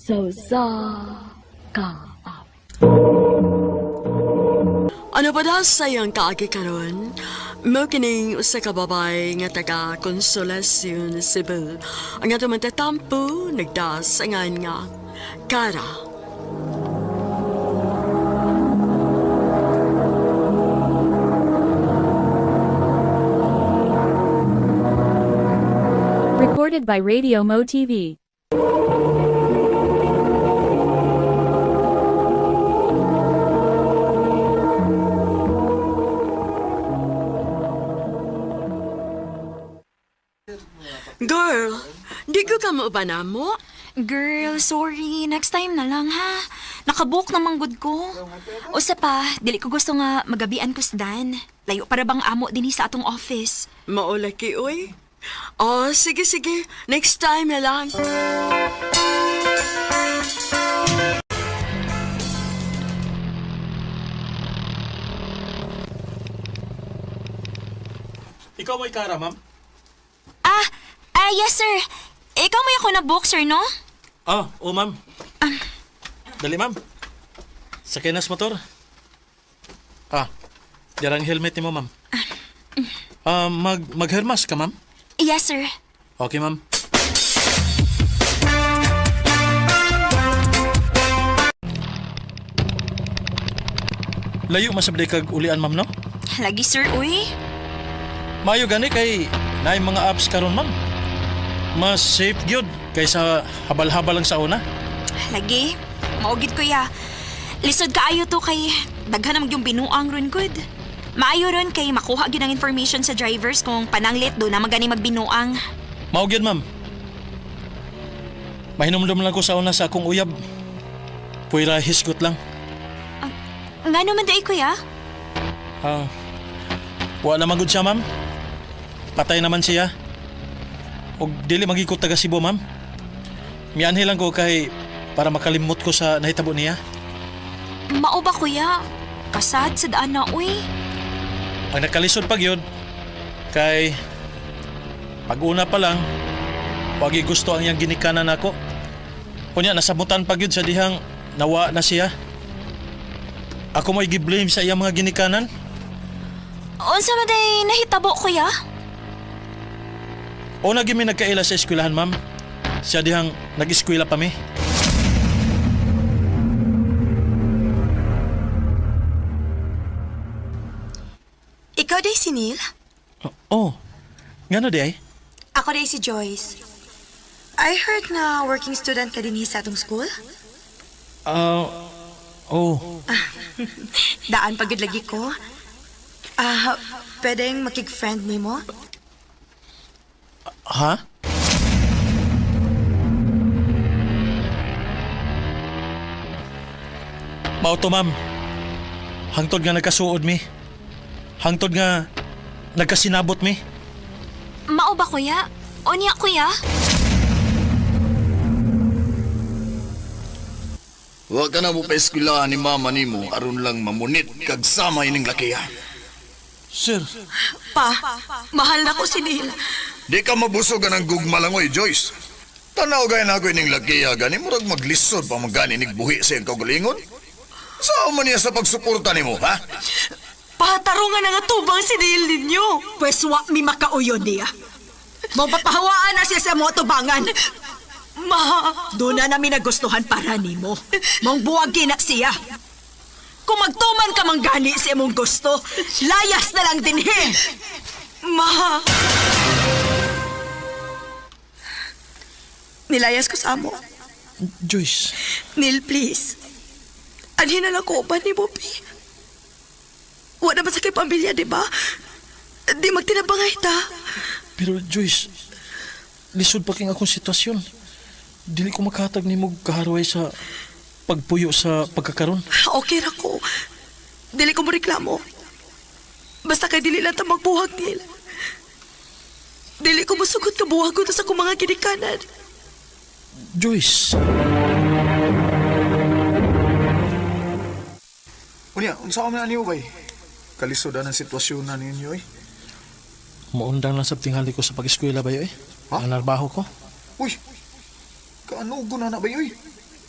sa ka. Ano ba daw sayang kaagi karon? Mo kining usa ka babay nga taga Consolacion, Cebu. Ang ato man tatampo nagdas angan nga Kara. Recorded by Radio Mo TV. Girl, di ko ka maubana mo? Girl, sorry. Next time na lang, ha? Nakabook naman good ko. O sa pa, dili ko gusto nga magabian ko sa Dan. Layo para bang amo din sa atong office. Maulaki, uy. Oh, sige, sige. Next time na lang. Ikaw may Kara, ma'am? Yes, sir. Ikaw may ako na-book, sir, no? Oo, ma'am. Dali, ma'am. Sakay na sa motor. Dirang helmet ni mo, ma'am. Mag-hermas ka, ma'am? Yes, sir. Okay, ma'am. Layo masabday kag ulian, ma'am, no? Lagi, sir, uy. Mayo gani kay naay mga apps karon, ma'am. Mas safe gyud kaysa habal-habal lang sa una. Lagi. Maugid ko ya. Lisod kaayo to kay daghan naman yung binuang ron good. Maayo ron kay makuha gyud ang information sa drivers kung pananglit do na magani magbinuang. Mao gyud, ma'am. Mahinumdum lang ko sa una sa akong uyab. Puwira hisgot lang. Ngano man dai kuya? Wa naman gud siya, ma'am. Patay naman siya. Og dili magikot taga Cebu, ma'am. Mianhi lang ko kay para makalimot ko sa nahitabo niya. Mao ba kuya? Kasad sa daan na uy. Ang nakalisod pag yun, kay pag-una pa lang, wagi gusto ang iyang ginikanan ako. Kunya, nasabutan pag yun sa dihang nawa na siya. Ako mo'y giblame sa iyang mga ginikanan. Unsa man day nahitabo kuya? O na gimi nagkaila sa eskwelahan, ma'am. Siya dihang nag-eskwela pa mi. Ikaw day si Neil? Ngano di ay? Ako day si Joyce. I heard na working student ka din sa atong school? Daan pagod lagi ko. Pwedeng makig-friend ni mo? Ha? Mauto, ma'am. Hangtod nga nagkasuod mi. Hangtod nga nagkasinabot mi. Mao ba kuya? Unya kuya? Huwag ka na mo pa-eskwelahan ni mama ni mo aron lang mamunit kag sama ining lakiya. Sir, Pa, mahal na ko si Neil. Di ka mabusog ka ng gugmalangoy, Joyce. Tanaw gaya na ako ining lakiya gani murag maglisod pa magani nigbuhi sa iyang kaugalingon. Saan man niya sa pagsuporta ni mo, ha? Patarungan na nga tubang si Neil ninyo. Pwes wa mi makauyon niya. Mapapahawaan na siya sa mga tubangan. Ma, doon na namin nagustuhan para ni mo. Mong buwagi na siya. Kung magtuman ka manggani sa imong gusto, layas na lang din he. Ma. Nilayas ko sa amo. Joyce. Neil, please. Anhin na lang ko ba ni mo, Pi? Wala ba sa kay pamilya, di ba? Di magtinabangay ta. Pero Joyce, lisod pa king akong sitwasyon. Dili ko makahatag ni mo kaharway sa pagpuyo sa pagkakaroon. Okay ra ko. Dili ko mo reklamo. Basta kay dili lang ta magbuhag, Neil. Dili ko masugot ka buhag ko sa akong mga ginikanan. Joyce. Unya, unsa ka man aniyo bay? Kalisodan ang sitwasyon na ninyo eh. Maundang lang sa tingali ko sa pag-eskwela ba eh? Ha? Ang narbaho ko. Uy, kaanugo na na ba yoy?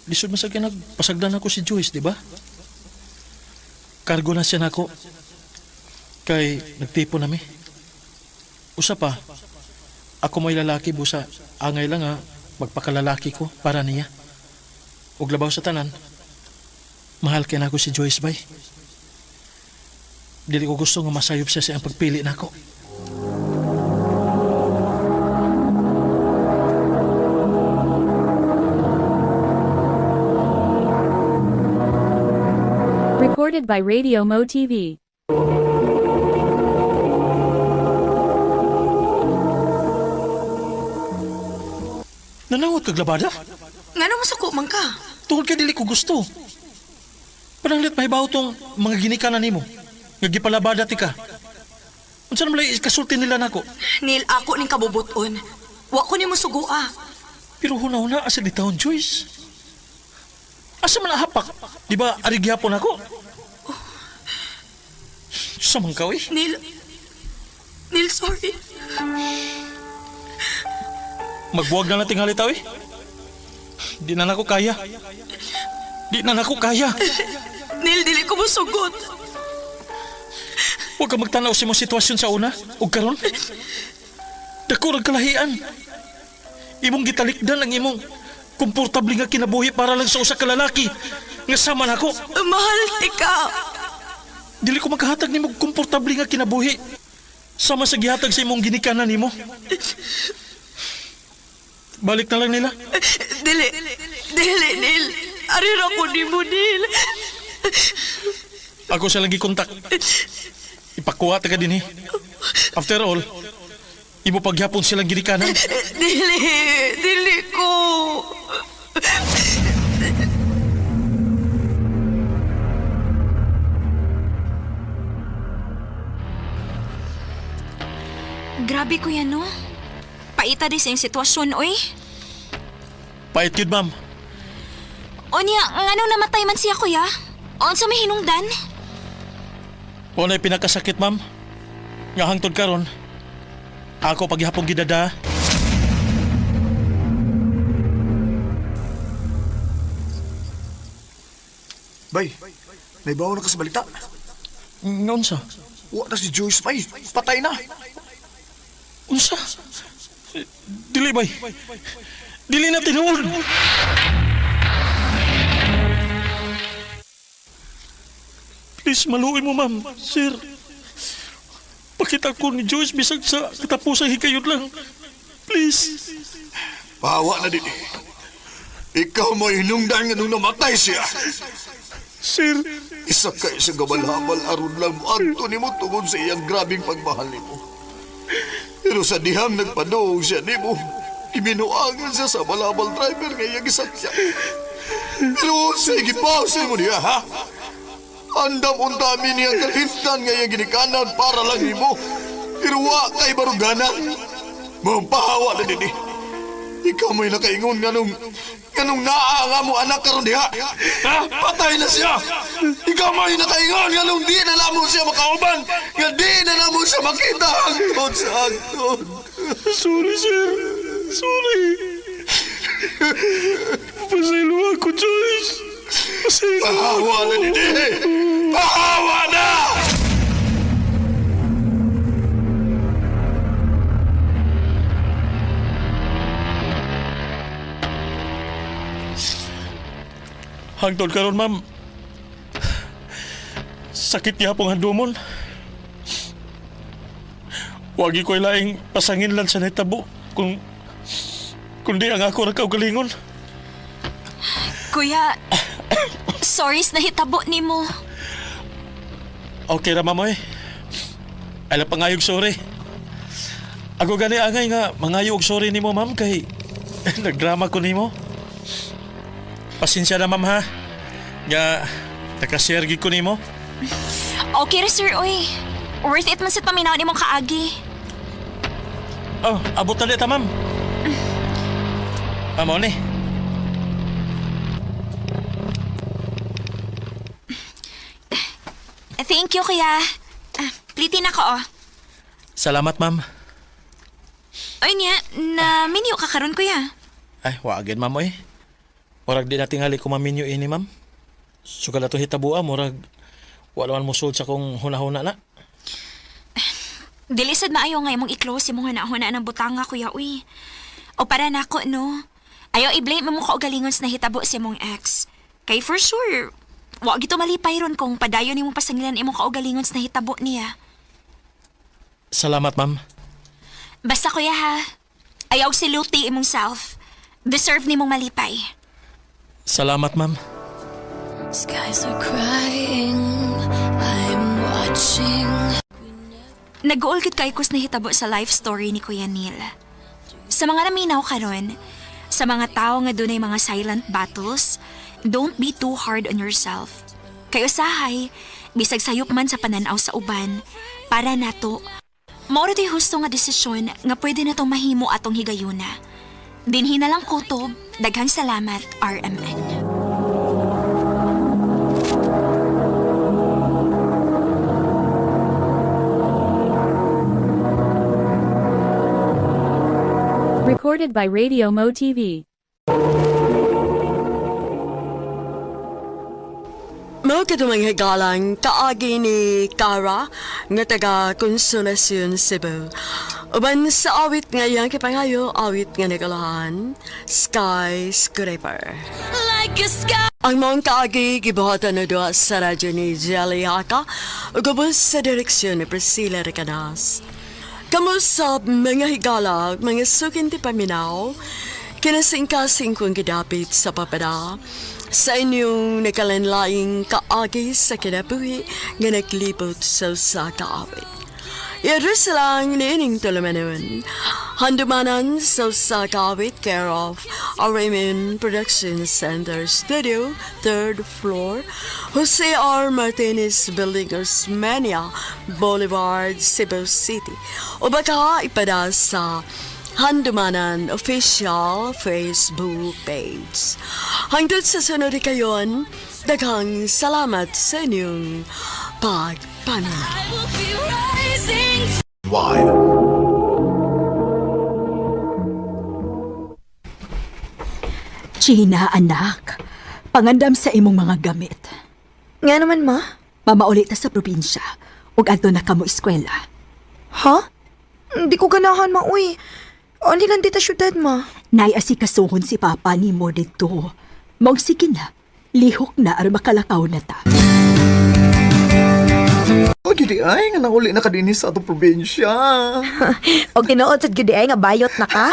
Lisod man sa nagpasagdan ako si Joyce, di ba? Kargo na siya nako. Kay nagtipo nami. Usa pa, ako may lalaki busa. Angay lang magpakalalaki ko para niya. Ug labaw sa tanan, mahal kay nako si Joyce bay. Dili ko gusto nga masayop siya sa ang pagpili nako. Recorded by Radio Mo TV. Nanawat kag labada? Nga naman suko man ka. Tungod kay dili ko gusto. Pananglit mahibaw tong mga ginikanan nimo. Nga gipalabada ti ka. Unsa naman lay kasulti nila nako? Nil, ako ning kabubuton. Wa ko nimo sugua. Pero huna-huna asa di taon, Joyce. Asa man hapak? Di ba ari gihapon ako? Sa man ka, eh? Nil, sorry. Magbuwag na nating halitaw, eh. Di na nako kaya. Di na nako kaya. Nil, dili ko musugot. Huwag ka magtanaw sa imong sitwasyon sa una. Huwag karon. Dako rag kalahian. Imong gitalikdan ang imong komportable nga kinabuhi para lang sa usa ka lalaki nga sama nako. Mahal, tika. Dili ko makahatag nimo komportable nga kinabuhi sama sa gihatag sa imong ginikanan nimo. Balik na lang nila. Dili, Nil. Arir ako nimo, Nil. Ako sa lagi kontak. Ipakuha ta ka din, eh. After all, imo paghapon silang ginikanan. Dili ko. Grabe kuya no. Paita di sa yung sitwasyon, oy. Pait yun, ma'am. O niya, ngano namatay man siya kuya? O sa may hinungdan? O na'y pinakasakit, ma'am. Nga hangtod karon, ako paghapon gidada. Bay, naibaw na ka sa balita. Unsa? Wa na si Joyce, bay. Patay na. Unsa? Dili bay. Dili na tinuod. Please, maluin mo, ma'am. Sir, pakita ko ni Joyce bisag sa katapusang hikayot lang. Please. Pahawa na din. Ikaw mo hinungdan nga nung namatay siya. Sir, Isa kay sa gabalhabal aron lang mo adto nimo tungod sa iyang grabing pagmahal nimo. Pero sa dihang nagpaduog siya nimo, ibinuangan siya sa balabal driver nga iyang gisakyan. Pero sige pause mo niya, ha? Andam unta mi niyang kaliftan nga iyang ginikanan para lang nimo. Pero wa kay baruganan. Mampahawa na din. Ikaw mo'y nakaingon ganong naa mo anak karon diha. Ha? Patay na siya. Ikaw mo'y nakaingon ganong di na namo siya makauban. Nga di na namo siya makita hangtod sa hangtod. sorry, sir. Sorry. Pasaylo ako, Joyce. Pasaylo. Pahawa na din. Pahawa na! Hangtod karon, ma'am. Sakit niya pong handumon. Wagi ko'y laing pasangin lang sa naitabo kundi ang ako nagkaugalingon. Kuya, sorry sa nahitabo ni mo. Okay ra, mamoy. Alam pangayog sorry. Ako gani angay nga mangayog sorry nimo, ma'am, kay nagdrama ko nimo. Pasensya na, ma'am, ha. Nga nakashare gid ko nimo. Okay ra sir, oy. Worth it man sa paminaw ni mong kaagi. Oh, abot na dito, ma'am. Ma'am, ni. Thank you, kuya. Plitin ako, oh. Salamat, ma'am. Oy niya, na menu ka karon kuya. Ay, wagin, ma'am, oy. Murag di na tingali ko maminyo ini, ma'am. Sugal ato hitabua, murag wala man musod sa kong hunahuna na. Dilisod maayo nga imong i-close imong huna-huna ng butanga, kuya, uy. O para nako, no? Ayaw i-blame mo kaugalingon sa nahitabo si imong ex. Kay for sure, wag ito malipay ron kung padayon imong pasangilan imong kaugalingon sa nahitabo niya. Salamat, ma'am. Basta, kuya, ha? Ayaw siluti imong self. Deserve nimong malipay. Salamat, ma'am. Skies are crying, I'm watching. Nag-uulgit kay kus nahitabo sa life story ni Kuya Neil. Sa mga naminaw karon, sa mga tao nga dunay mga silent battles, don't be too hard on yourself. Kay usahay, bisag sayop man sa pananaw sa uban, para nato, mauro di husto nga desisyon nga pwede na tong mahimo atong higayuna. Dinhi na lang kutob, daghang salamat, RMN. Recorded by Radio Mo TV. Mao kadumang higalang kaagi ni Cara nga taga Consolacion, Cebu. Uban sa awit nga yang kipangayo, awit nga nagalahan, Skyscraper. Ang mong kaagi gibuhatan na doa sa radyo ni Jelly Haka, ugubos sa direksyon ni Priscilla Ricadas. Kamu sa mga higalag, mga sukin ti paminaw, kinasingkasing kong gidapit sa papada, sa inyong nakalanlaing kaagi sa kinabuhi nga naglibot sa usa ka awit. Iadres lang niining tulumanon, handumanan sa usa ka awit care of Raymond Production Center Studio, 3rd floor, Jose R. Martinez Building, Osmeña Boulevard, Cebu City. O baka ipada sa Handumanan Official Facebook page. Hangtod sa sunod kayon, daghang salamat sa inyong pagpanood. Why? Gina, anak. Pangandam sa imong mga gamit. Nga naman, ma? Mamauli ta sa probinsya. Ug adto na kamo eskwela. Ha? Hindi ko ganahan, ma, uy. Ano lang dita syudad, ma? Naiasikasuhon si Papa ni mo dito. Mong sige na. Lihok na aron makalakaw na ta. O, gidi ay, nga nauli na ka din sa atong probinsya. O tinuod sa gudi ay nga bayot na ka?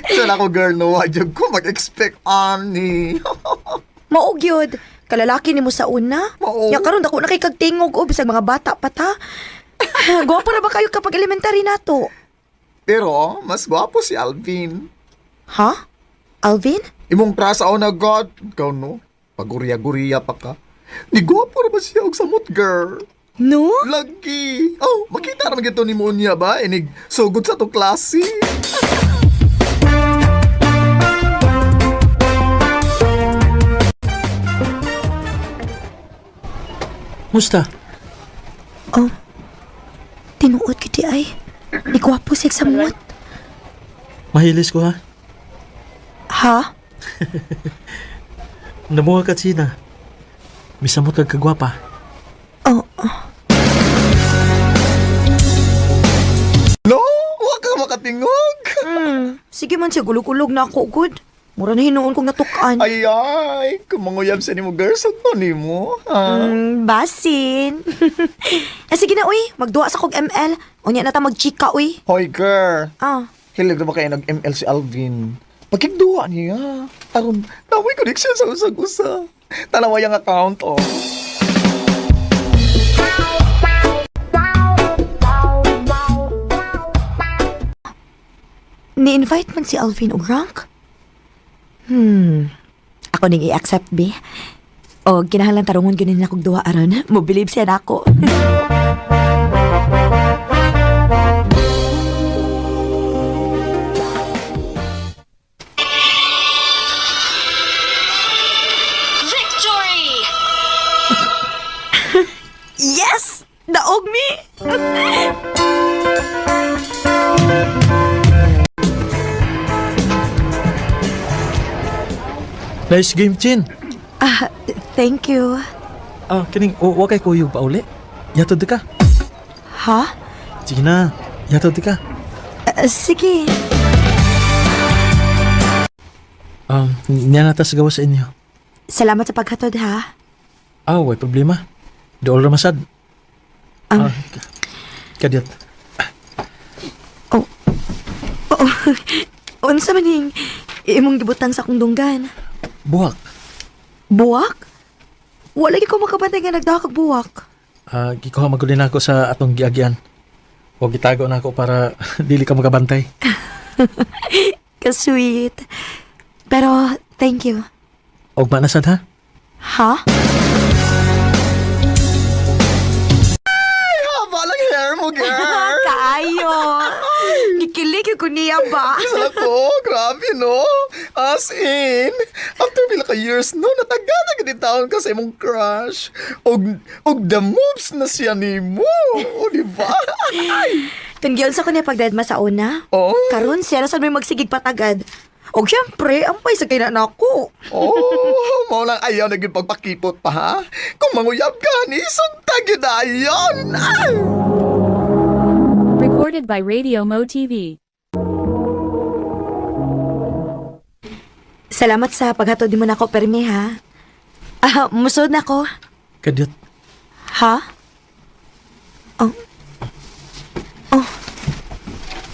Sana ako, girl, no, wadyag ko mag-expect ani. Maog yun. Kalalaki ni mo sa una. Maog. Ya karon dako na kay kagtingog o bisag mga bata pa ta. Gwapo na ba kayo kapag elementary nato? Pero, mas gwapo si Alvin. Ha? Alvin? Imong trasa ako na, God. Ikaw, no? Paguriya-guriya pa ka. Di gwapo na ba siya og samot, girl? No? Lagi. Oh, makita naman gito ni Monia ba? Inig, sugod sa to klase. Musta? Oh. Tinuod gidi ay. Di gwapo siya sa muot. Mahilis ko, ha? Ha? Namuha ka, China. Misamot kag kagwapa. Oh. No, huwag ka makatingog. Sige man siya, gulog-ulog na ako, good. Mura na hinuon kong natukan. Ay, kumanguyab sa ni mo, girl. Sa to ni mo, ha? Basin. Sige na, uy. Magduwa sa kog ML. Unya na ta magchika, uy. Hoy, girl. Ah. Hilig na ba kayo nag-ML si Alvin? Pagkigduwa niya. Aron, naway connection sa usag-usa. Tanawa yung account, oh. Ni-invite man si Alvin o rank? Ako ning i-accept, be. O, kinahanglan tarungon ganin na kong duwa aron. Mobilib siya na ako. Yes! Daog mi! Nice game, Chin. Thank you. Kining, wa kay kuyog pa uli. Yatod di ka. Ha? Sige na, yatod di ka. Sige. Niya nata sa gawa sa inyo. Salamat sa paghatod, ha? Way problema. Dool ramasad. Kadiyat. Unsa man ning imong gibutang sa akong dunggan? Buwak. Buwak? Wala gyud ko makabantay nga nagdakag buwak. Gikuha magulin ako sa atong giagyan. Huwag itago na ako para dili ka magabantay. Ka-sweet. Pero, thank you. Og manasad ha? Ha? Haba lang hair mo, girl. Kaayo. Gikilig ko niya ba? Ako, grabe no. As in, after pila ka years no, natagana ka taon ka sa imong crush. Og the moves na siya ni mo. O, di ba? Kung giyon sa ko niya pagdadma sa una, Oh. karon siya na sa may magsigig patagad. Og syempre, ampay sa kainan ako. Oh, mao lang ayaw na gyud pagpakipot pa ha. Kung manguyab ka ni sugtag yun na ayon. Ay! Recorded by Radio Mo TV. Salamat sa paghatod mo na ako permi, ha? Musod na ko. Kadiyat. Ha? Oh.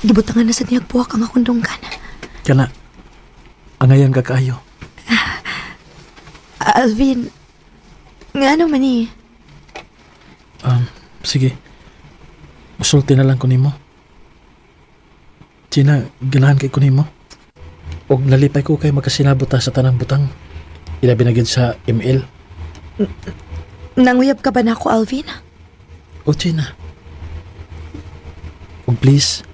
Gibutangan na sa niyag buwak ang akong dunggan. Kana. Angayan ka kaayo. Alvin, nga naman eh. Sige. Musulti na lang ko nimo. China, ganahan kay ko nimo. Og nalipay ko kay magkasinabot ta sa tanang butang. Ilabi na gid sa ML. Nanguyab ka ba na ako, Alvin? O China. Og please,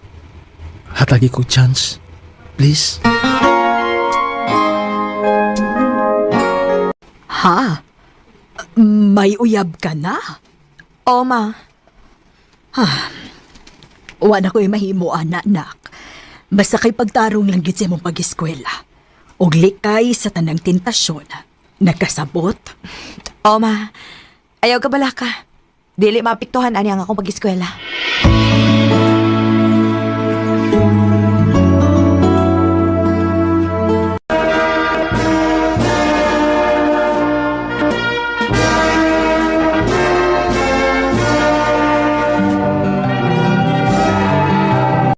hatagi ko chance. Please. Ha? May uyab ka na? Oo, ma. Wala ko'y mahimo, anak. Basta kay pagtarong lang gid sa imong pag-eskwela. Og likay sa tanang tentasyon. Nakasabot? Oo, ma. Ayaw ka bala ka. Dili mapiktuhan ani ang akong pag-eskwela.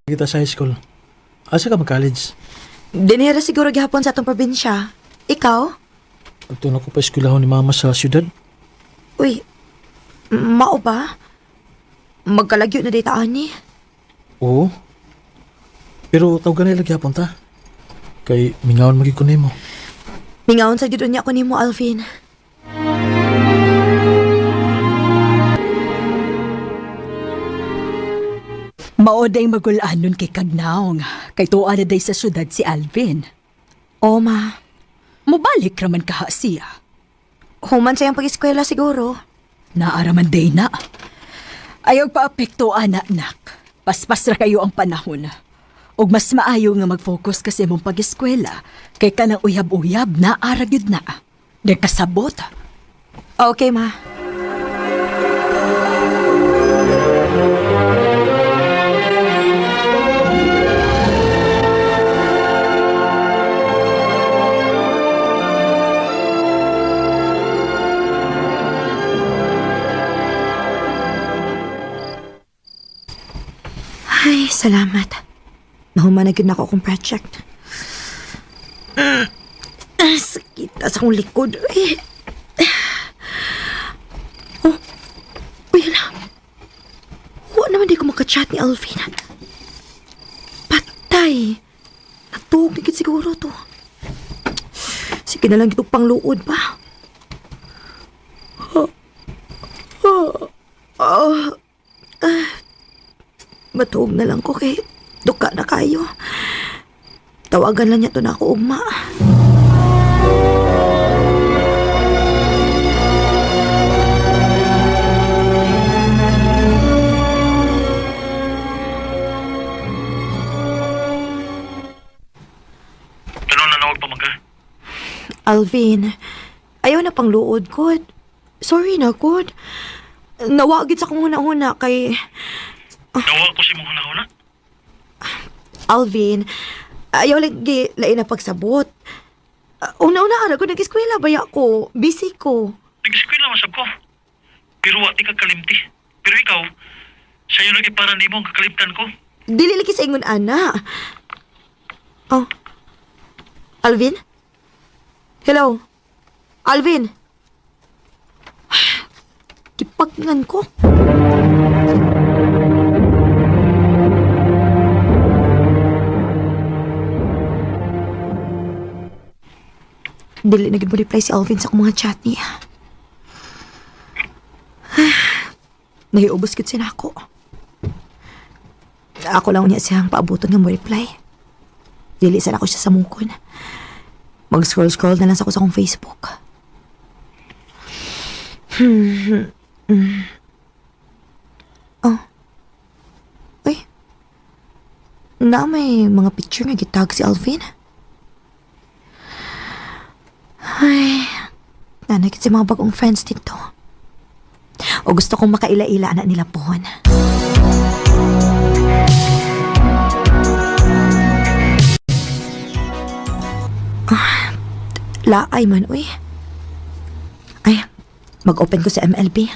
Kita sa high school. Asa ka mag-college? Dinira siguro gihapon sa atong probinsya. Ikaw? Pagtunan ko pa eskwelahon ni mama sa syudad. Uy, mao ba? Magkalagyo na data ani. Oo. Pero tawagan na lagi hapon ta. Kay mingawan magig ko nimo. Mingawon sa gidon niya ako nimo, Alvin. Maoday magulanon kay Kagnaong. Kay tuwa na day sa syudad si Alvin. Oo, ma. Mubalik raman kaha siya. Human sa iyang pag-eskwela siguro. Naaraman day na. Ayaw pa apekto, anak. Paspas ra kayo ang panahon. Og mas maayo nga mag-focus kasi mong pag-eskwela. Kay kanang uyab-uyab na aragid na. Nagkasabot. Okay, ma. Ay, salamat. Nahuman na yun ako akong project. Sakit na sa akong likod. Ay. Oh, uy na. Huwag naman di ko makachat ni Alvin. Patay. Natuog na gid siguro to. Sige na lang ito pang luod ba? Matuog na lang ko kay duka na kayo. Tawagan lang niya to na ako, ugma. Ganun na nawag pa magka? Alvin, ayaw na pang luod, God. Sorry na, God. Nawagit sa kong huna-huna kay... Nawa ko si mong huna-huna. Alvin, ayaw lagi lain na pagsabot. Una-una ara ko nag-eskwela baya ko. Busy ko. Nag-eskwela masab ko. Pero wati ka kalimti. Pero ikaw, sa'yo lagi para ni mo ang kakalimtan ko. Dili lagi sa ingon, ana. Oh. Alvin? Hello? Alvin? Kipagnan ko. Dili na gid mo reply si Alvin sa akong mga chat niya. Nahiubos gid sila ako. Ako lang niya siyang paabuton nga mo reply. Dili sana ako siya sa mungkon. Mag-scroll-scroll na lang sa ako sa akong Facebook. Oh. Uy. Na may mga picture nga gitag si Alvin. Ay, nanagit si mga bagong friends dito. O gusto kong makaila-ila na nila pohon. Laay man, uy. Ay, mag-open ko sa MLB.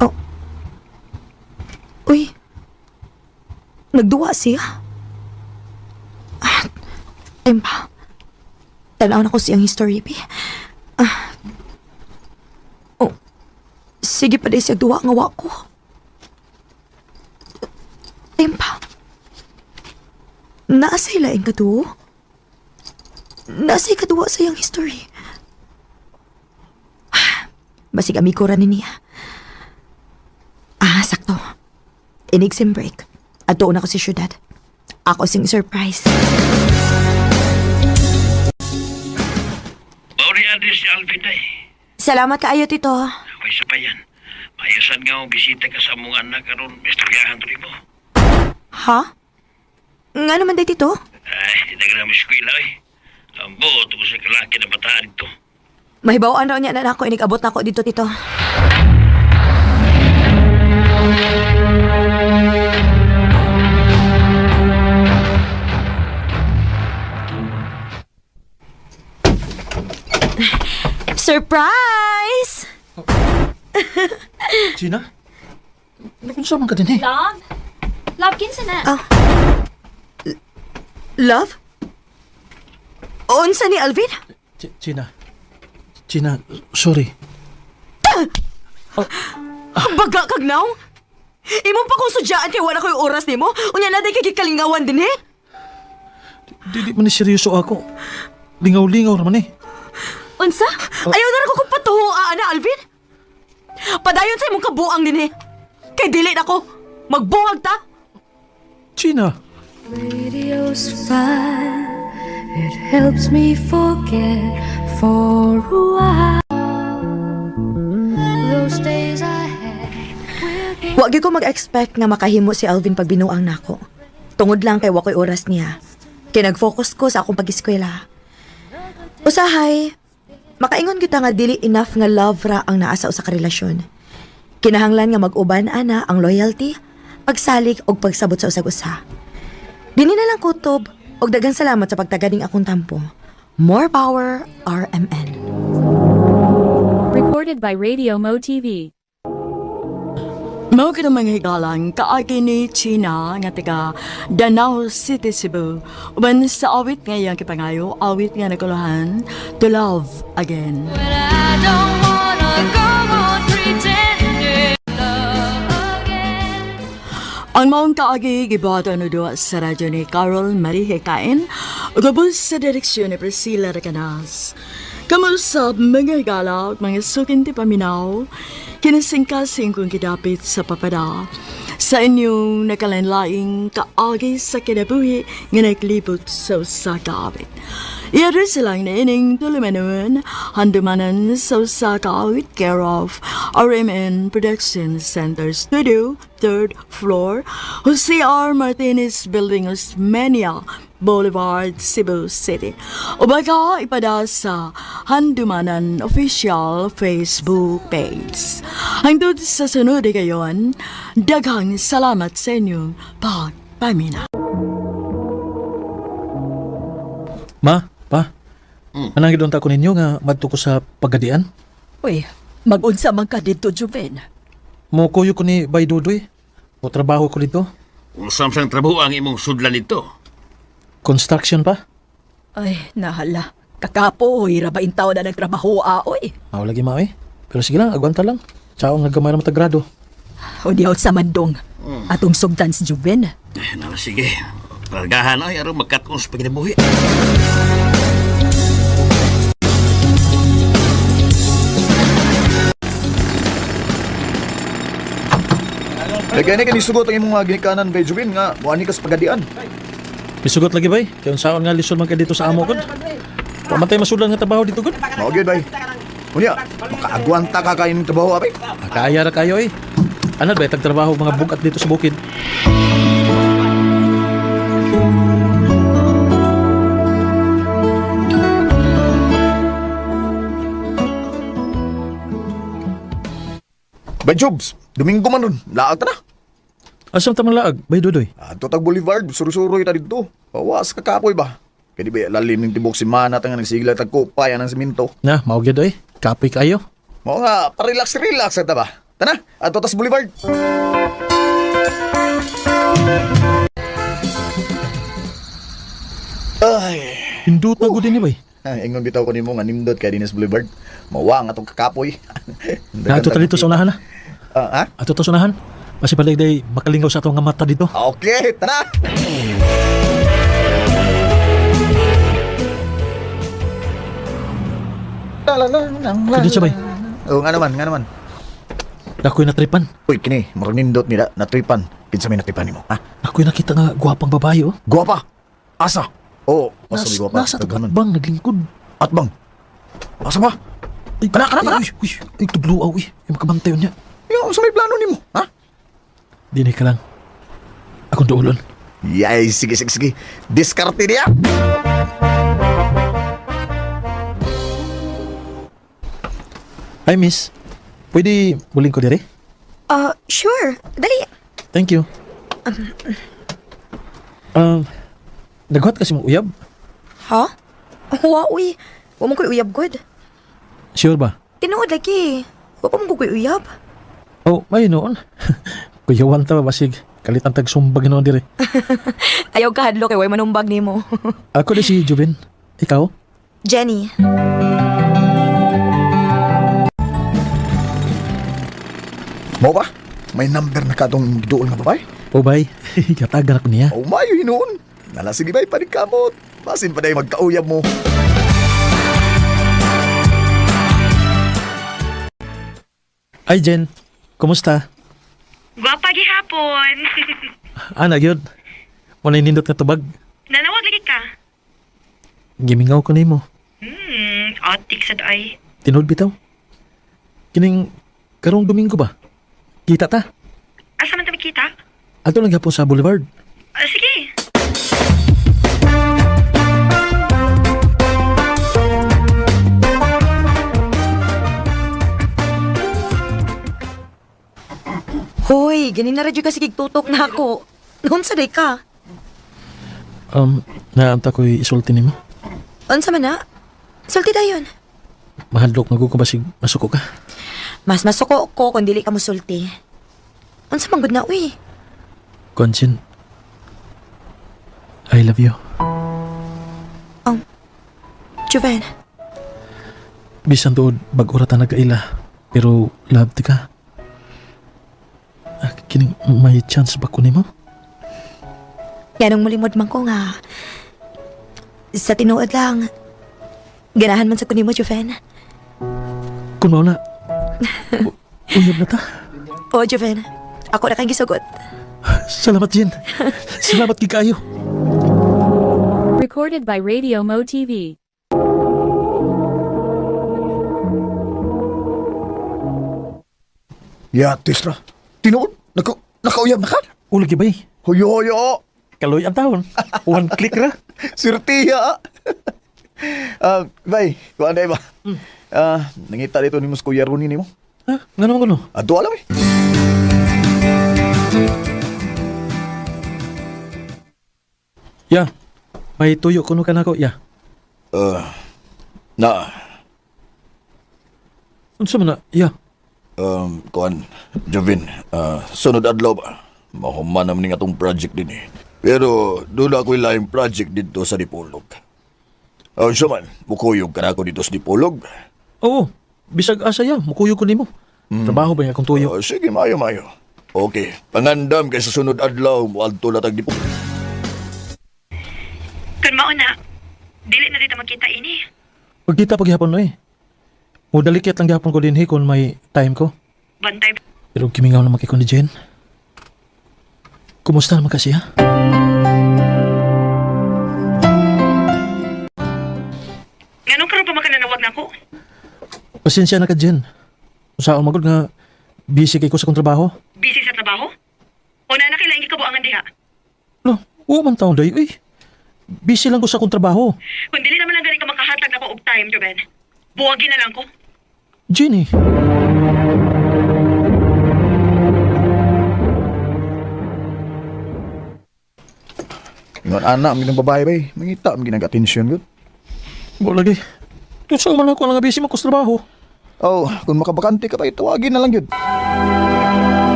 Oh. Uy. Nagduwa siya. Ayun pa. Tanaw na ko siyang history, bi. Sige pa din siya duwa nga wako. Tempa. Naasay laing kaduo? Naasay kaduwa sa iyang history. Basig amigo ra niya. Sakto. Inig sim break. At doon ako sa syudad. Ako sing surprise. Mauri address si Alvin ay. Salamat kaayo, Tito. May isa pa yan. Mayasan nga mo bisita ka sa mong anak karon istoryahan to mo. Ha? Nga naman day, Tito? Ay, tinagramis ko ilaw eh. Ang buot ko sa kalaki na bataan ito. Mahibawaan raw niya na ako. Inigabot na ako dito, Tito. Surprise! Gina? Nakunsa man ka din eh. Love? Love, kinsa na? Love? Unsa ni Alvin? Gina. Gina, sorry. Baga kag now? Imong pa kong sudyaan kay wala ko'y oras nimo? Unya na day kay kalingawan din eh? Di man ni seryoso ako. Lingaw-lingaw naman eh. Unsa? Ayaw na ko kung patuhuaan na, Alvin? Padayon sa imong kabuang din eh. Kay dili na ko. Magbuwag ta. Gina. Radio's fine. It helps me forget for a while. Those days I had with Wag ko mag-expect nga makahimo si Alvin pag binuang nako. Tungod lang kay wakoy oras niya. Kay nag-focus ko sa akong pag-eskwela. Usahay, makaingon kita nga dili enough nga love ra ang naa sa usa ka relasyon. Kinahanglan nga mag-uban ana ang loyalty, pagsalig og pagsabot sa usag-usa. Dini na lang kutob og daghang salamat sa pagtaganing akong tampo. More power, RMN. Recorded by Radio Mo TV. Mao ka mga higalang kaagi ni China nga taga Danau City, Cebu. Uban sa awit ngayang kipangayo, awit nga naguluhan, To Love Again. when I don't wanna go on pretending love again. Ang maong kaagi gibuhaton no duwa sa radyo ni Carol Marie Hekain, ugabos sa direksyon ni Priscilla Recanas. Kamusap mga higala, mga sukin ti paminaw, kinasingkasing kong kidapit sa papada. Sa inyong nakalanlaing kaagi sa kinabuhi nga naglibot sa usa ka awit. Iadre silang na ining tulimanon, handumanan sa usa ka with care of RMN Production Center Studio, 3rd floor, Jose R. Martinez Building, Osmeña Boulevard, Cebu City. O baka ipada sa Handumanan Official Facebook page. Hangtod sa sunod kayon, daghang salamat sa inyong pagpamina. Ma, pa. Anang gidon ta ko ninyo nga madto ko sa pagadian? Uy, mag-unsa man ka dito, Juven. Mo kuyo ko ni Bay Dudoy. Mo trabaho ko dito. Unsam sang trabaho ang imong sudlan dito? Construction pa. Ay, nahala. Kakapo, hirabain tao na nagtrabaho, oy. Aw lagi ma eh. Pero sige lang, agwanta lang. Tsao nga gamay na matagrado. O di out sa mandong. Atong sugdan si Juven. Nala, sige. Paragahan ay aron magkat-on sa pagkinabuhi. Kaya ni sugot ang imong ginikanan kay Jubin nga muani ka sa pagadian. Misugot lagi bay. Kaya saan nga lisod man ka dito sa amo ko. Pamatay masudan nga trabaho dito gud. Mao gyud bay. Unya, makaagwanta ka kayo ng trabaho abay. Kaya ra kayo eh. Ano ba tagtrabaho mga bukat dito sa bukid? Bay Jobs, Domingo man ron, laag ta na. Asam ta man laag, Bay Dudoy? Ato tag Boulevard, surusuroy ta dito. Bawas ka kapoy ba? Kaya di ba lalim ng tibok si Mana nga nagsigla tag kupay ng siminto. Na, mao gyud oy. Kapoy kayo. Mao nga, parelax-relax ta ba? Tana, ato tas Boulevard. Ay, Hindot na gud ni bay. ingon bitaw ko nimo nga nimdot kay Dinas Boulevard. Mawa nga tong kakapoy. Na ato ta dito sa unahan na. Ha? Ato ta sa unahan. Kasi balay day makalingaw sa atong nga mata dito. Okay, tara. Kaya siya bay. Oo, nga naman. Ako'y natripan. Uy, kini, marang nindot nila, natripan. Kinsa may natripan nimo, ha? Ako'y nakita nga guwapang babae oh. Guwapa! Asa? Oo, asa may guwapa. Nasa Taghanon. tagatbang naglingkod. Atbang! Asa ba? Ay, kana. Ay, tugluaw eh. Yung makabantayon niya. Yung sa may plano nimo, ha? Dinay ka lang. Akong duulon. Yay, sige. Diskarte niya! Hi, miss. Pwede muling ko dire? Sure. Dali. Thank you. Naghuat kasi mong uyab? Ha? Wa, uy. Wa mo ko'y uyab, God. Sure ba? Tinuod lagi. Wa pa mo ko'y uyab. Oh, may noon. Kuyawan ta ba basig. Kalitan tag sumbag noon dire. Ayaw ka hadlo kay way manumbag nimo. Ako di si Juven. Ikaw? Jenny. Mo ba? May number na katong giduol nga babay? O bay, katagan ako niya. O mayo hinuon. Nala, sige bay, panikabot. Basin pa day magkauyab mo. Ay, Jen. Kumusta? Gwapa gihapon. Ana, yun. Wala nindot nga tubag. Nanawag lagi ka. Gimingaw ko nimo. Atik sad ay. Tinood bitaw. Kining karong Domingo ba? Kita ta. Asa man ta makita? Ato lang gapon sa Boulevard. Sige. Hoy, ganin na radyo kasi kigtutok na ako. Noon sa day ka. Naamta ko'y isulti nimo. Unsa man na? Sulti dayon. Mahadlok na ko basig masuko ka. Mas masuko ko kung dili ka mo sulti. Unsa man gud na, uy. Konsin, I love you. Juven. Bisan tuod bag-ura ta nagkaila. Pero love ti ka. Kining may chance ba ko nimo? Yanong mulimod man ko nga. Sa tinuod lang. Ganahan man sa kunin mo, Juven. Kung mao na. Uyab na ta. O, Juven. Ako na kang gisugot. Salamat, Jen. Salamat kikayo. Recorded by Radio Mo TV. Yatis ra. Tinuod, nakauyab na ka? Ulagi bay. Huyo-huyo. Kaloy ang taon. One click ra. Sirtiya. Bay, kuan day ba? Nangita dito ni Mus Kuya Rooney nimo. Ha? Nga naman ko no? Ato alam eh. Ya. May tuyo kuno ka na ko, ya. Na, Unsa man na, ya. kuan, Jovin, sunod adlaw ba? Mahuman naman nga tong project din eh. Pero doon ako'y laing project dito sa Dipolog. Siya man, mukuyog ka na ako dito sa Dipolog. Oo. Bisag asa ya, mukuyog ko nimo. Trabaho ba niya akong tuyo? Sige, mayo. Okay, pangandam kay sa sunod adlaw, muadto na tag Dipolog. Kun mao na, dili na dito magkita ini. Pagkita paghihapon no eh. O dalikit lang gihapon ko din kung may time ko. Bantay. Pero kimingaw naman kay ko ni Jen. Kumusta naman kasi ha? Nganong karon pa makananawag na ako? Pasensya na ka Jen. Usaon magod nga busy kay ko sa kong trabaho. Busy sa trabaho? O na nakailangi kabuangan diha? Lo, man taon day. Uy, busy lang ko sa kong trabaho. Kung dili naman lang gani ka makahatag na ko og time, Joven. Buwagin na lang ko. Jenny. Ingon anak, mga babae bay. Mangita, mga nag-atensyon gud. Bo lagi. Kung saan man ako nga busy mo ko sa trabaho. Oh, kung makabakante ka pa, tawagin na lang yun.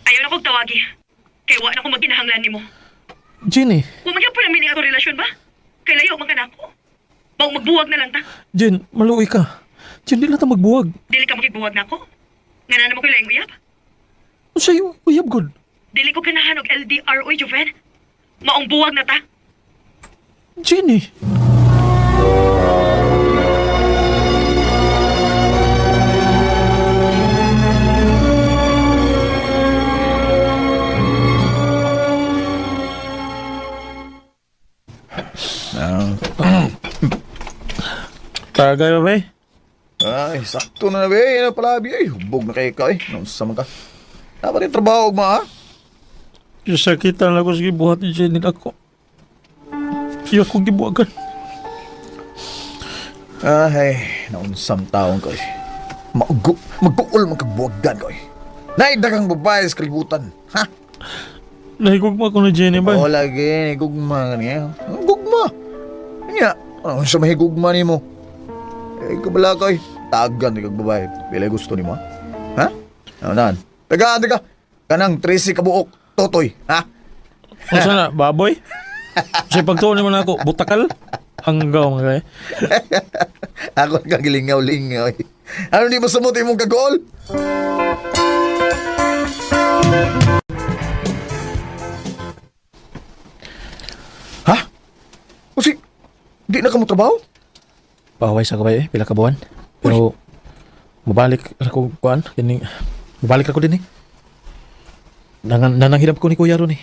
Ayaw na kong tawagi. Kaya wa na ko magkinahanglan nimo. Jenny. Wa magyud po na mining ato relasyon ba? Kay layo man kanako. Baw magbuwag na lang ta. Jen, maluoy ka. Jen, di lang ta magbuwag. Dili ka magigbuwag na ako. Nga na mo ko laing uyab. Ano sa'yo? Uyab good. Dili ko ganahan og LDR oy, Joven. Maong buwag na ta. Jenny. Tagay ba ba? Ay, sakto na be. Ano pala be? Ay, hubog na kay ka eh. Naunsa man ka. Dapat rin trabaho ma ha? Sakitan lang ko sige buhat ni Jenny ako. Siya akong gibuwagan. Ay, naunsang taong ko eh. Mag-uol magkabuwagan ko eh. Naidagang babae sa kalibutan. Ha? Nahigugma ko na Jenny ba? Oo lagi, nahigugma ka niya. Gugma. Kanya, ano sa mahigugma ni mo? Eh, kabala ko eh. Tagan ni kag babae. Bila gusto ni mo ha? Ano na? Taga. Kanang 13 kabuok. Totoy, ha? Ano sana? Baboy? Kasi pagtuon naman ako, butakal? Hanggaw mga kaya. Ako nagkagilingaw-lingaw eh. Ano di mo samuti mong kagol? Ha? Kasi, di na ka mo trabaho? Pahaway sa kabay pila ka buwan. Pero, mabalik ako kuan. Mabalik ako din eh. Nananghirap ko ni Kuya ron eh.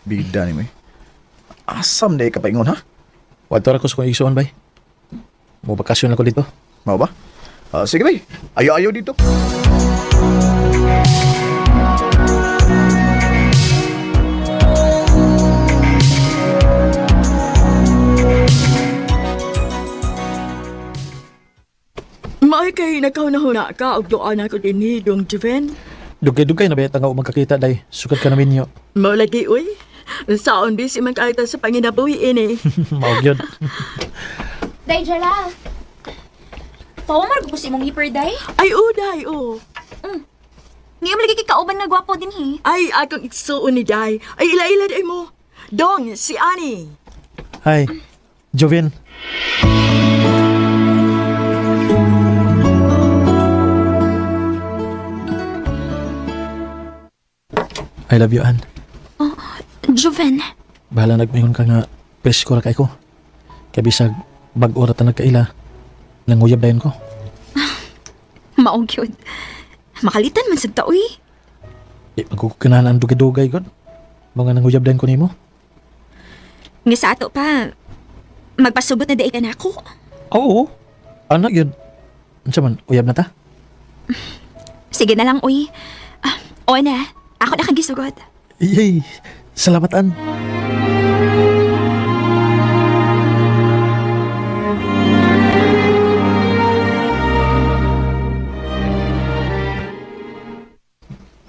Bida ni mo eh. Asam na ka paingon ha? Wadto ko sa kong isuan bay. Mo bakasyon ako dito. Mau ba? Sige bay, ayo-ayo dito. Maay kay nagkauna-huna ka og doan ako din ni Dong Joven. Dugay-dugay na betang nga magkakita day. Sukat ka namin nyo. Mao lagi uy. Saon busy man kahit sa panginabuhi ini. Maog yun. Day, Jala. Pawamar ko si mong hiper, Day. Ay uday oh. Ngayon lagi kay kauban nga gwapo din, hi. Ay akong igsuon ni Day. Ay ila-ila day mo. Dong, si Ani. Hi, Joven. I love you, Ann. Joven. Bahala nagmayon ka nga presko ra kay ko. Kaya bisag bag-ora ta nagkaila. Languyab dayon ko. Maong yun. Makalitan man sa taoy. Di magkukinahan ang dugay-dugay ko. Mga nanguyab dayon ko nimo. Nga sa ato pa, magpasubot na daig ka na ako. Oo. Anak yun. Unsa man, uyab na ta? Sige na lang, uy. O na, ako na kagisugod. Yay! Salamatan.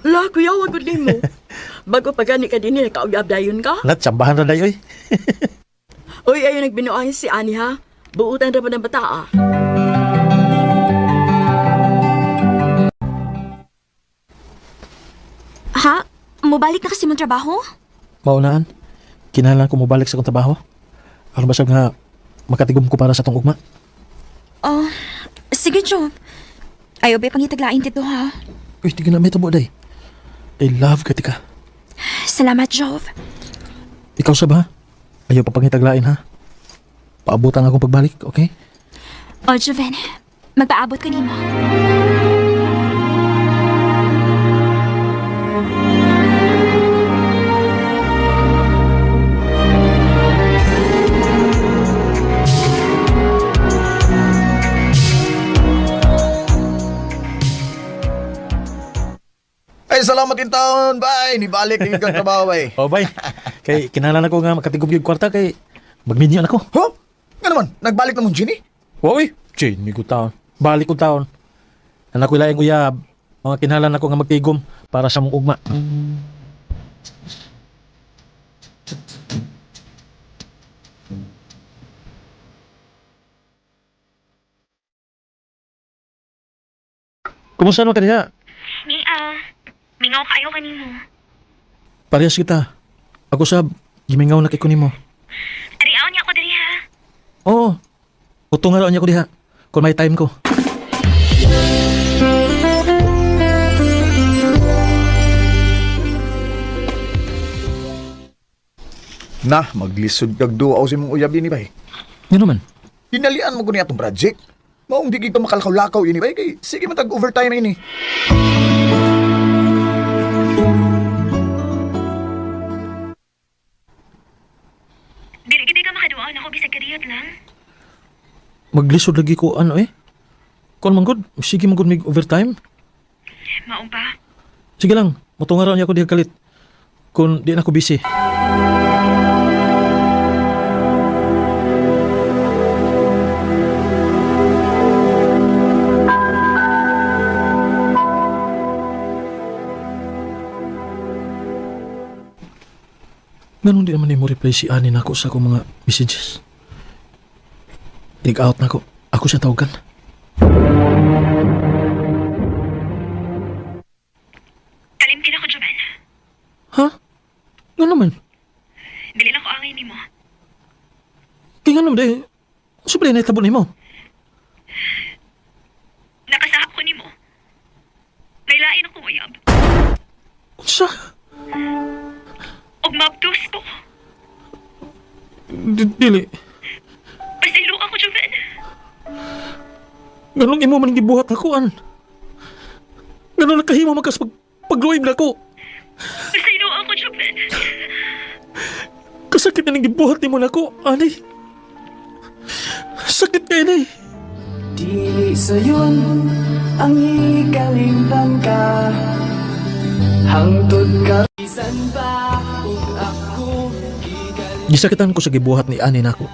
La, kuya, wag gud mo. Bago pa gani ka din nakauyab dayon ka. Lat, sambahan na dayo eh. Uy, ayo nagbinuang si Ani ha. Buutan ra pa ng bata ah. Ha? Mubalik na kasi mong trabaho? Maunaan, kinahanglan ko mobalik sa akong trabaho. Aron basag nga makatigom ko para sa tong ugma. Oh, sige, Job. Ayaw ba pangitaglain dito, ha? Uy, di ka na may tabo day. I love ka, tika. Salamat, Job. Ikaw sa ba? Ayaw pa pangitaglain ha. Paabutan akong pagbalik, okay? O, Joven, magpaabot ka nimo. Ay, salamat in taon, bay. Nibalik ng ikang trabaho, bay. O, bay. Kay kinahanglan ako nga makatigom yung kwarta kay magminyo na ko. Huh? Nga naman, nagbalik na mong Ginny? Uy, Jimmy ko taon. Balik ko taon. Anak ko ilaing uyab. Mga kinahanglan ako nga magtigom para sa mong ugma. Kumusta no kaniya? Mingaw kayo kanimo. Parehas kita. Ako sab, gimingaw na kay kunimo. Ariaw niya ako diri, ha? Oo. Utong nga raw niya ko diha. Kung may time ko. Na, maglisod kag duwa sa mong uyab ini, bay. Yan naman. Hinalian mo ko niya itong project. Maong di ka makalakaw-lakaw ini, bay. Kay, sige matag overtime ini. Dili gid ka makaduaw na ako bisag kadiyot lang. Maglisod lagi ko ano eh. Kung manggod, sige manggod mig overtime. Maong pa. Sige lang, matunga raw niya ako diha kalit. Kung di na ako busy. Ganun di naman mo reply si Ani na ako sa akong mga messages. Dig out na ako. Ako siya tawagan. Kalimtin ako, Joven. Ha? Nga naman. Dili na ko angay nimo. Kaya nga naman dahil, subli na itabon mo. Nakasahap ko nimo. Nailain ako uyab. Sa? Og mabdos ko. Dili. Pasilo ako, Joven. Ganun imo man gibuhat ako, an. Ganun nakahimo magkas pagluib na ako. Pasilo ako, Joven. Kasakit na nang gibuhat ni mo na ako, Ani. Sakit kayo na eh. Dili sayon ang ikalimtan ka. Hangtod ka bisan pa ug ako Gisakitan ko sa gibuhat ni Ani nako.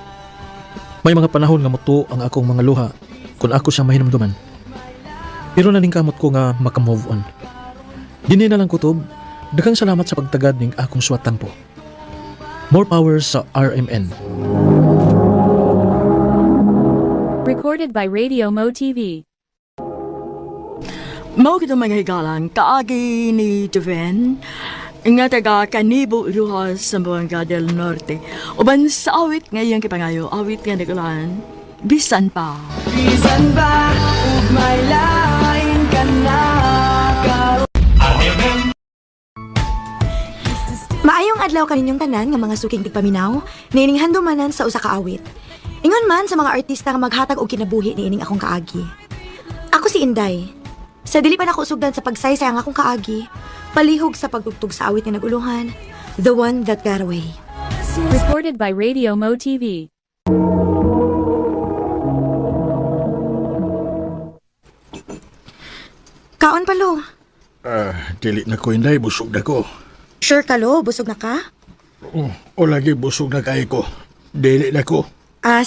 May mga panahon nga muto ang akong mga luha kung ako siya mahinumduman. Pero naning kamot ko nga makamove on. Dini na lang kutob, daghang salamat sa pagtagad ning akong suwatan po. More power sa RMN. Recorded by Radio Mo TV. Mao kita mga higalan, kaagi ni Joven, nga taga Canibo, Iloa, Zamboanga del Norte. Uban sa awit ngayong kipangayo, awit nga nagalan, bisan pa. bisan pa ug may lain ka na karon. Maayong adlaw kaninyong tanan nga mga suking tigpaminaw, niining handumanan sa usa ka awit. Ingon man sa mga artista nga maghatag og kinabuhi niining akong kaagi. Ako si Inday. Sa dili pa nako usugdan sa pagsaysay ang akong kaagi, palihog sa pagtugtog sa awit nga naguluhan, The One That Got Away. Recorded by Radio Mo TV. Unsaman pa, lo? Dili na ko inday, busog na ko. Sure ka, lo? Busog na ka? O lagi busog na kay ko. Dili na ko.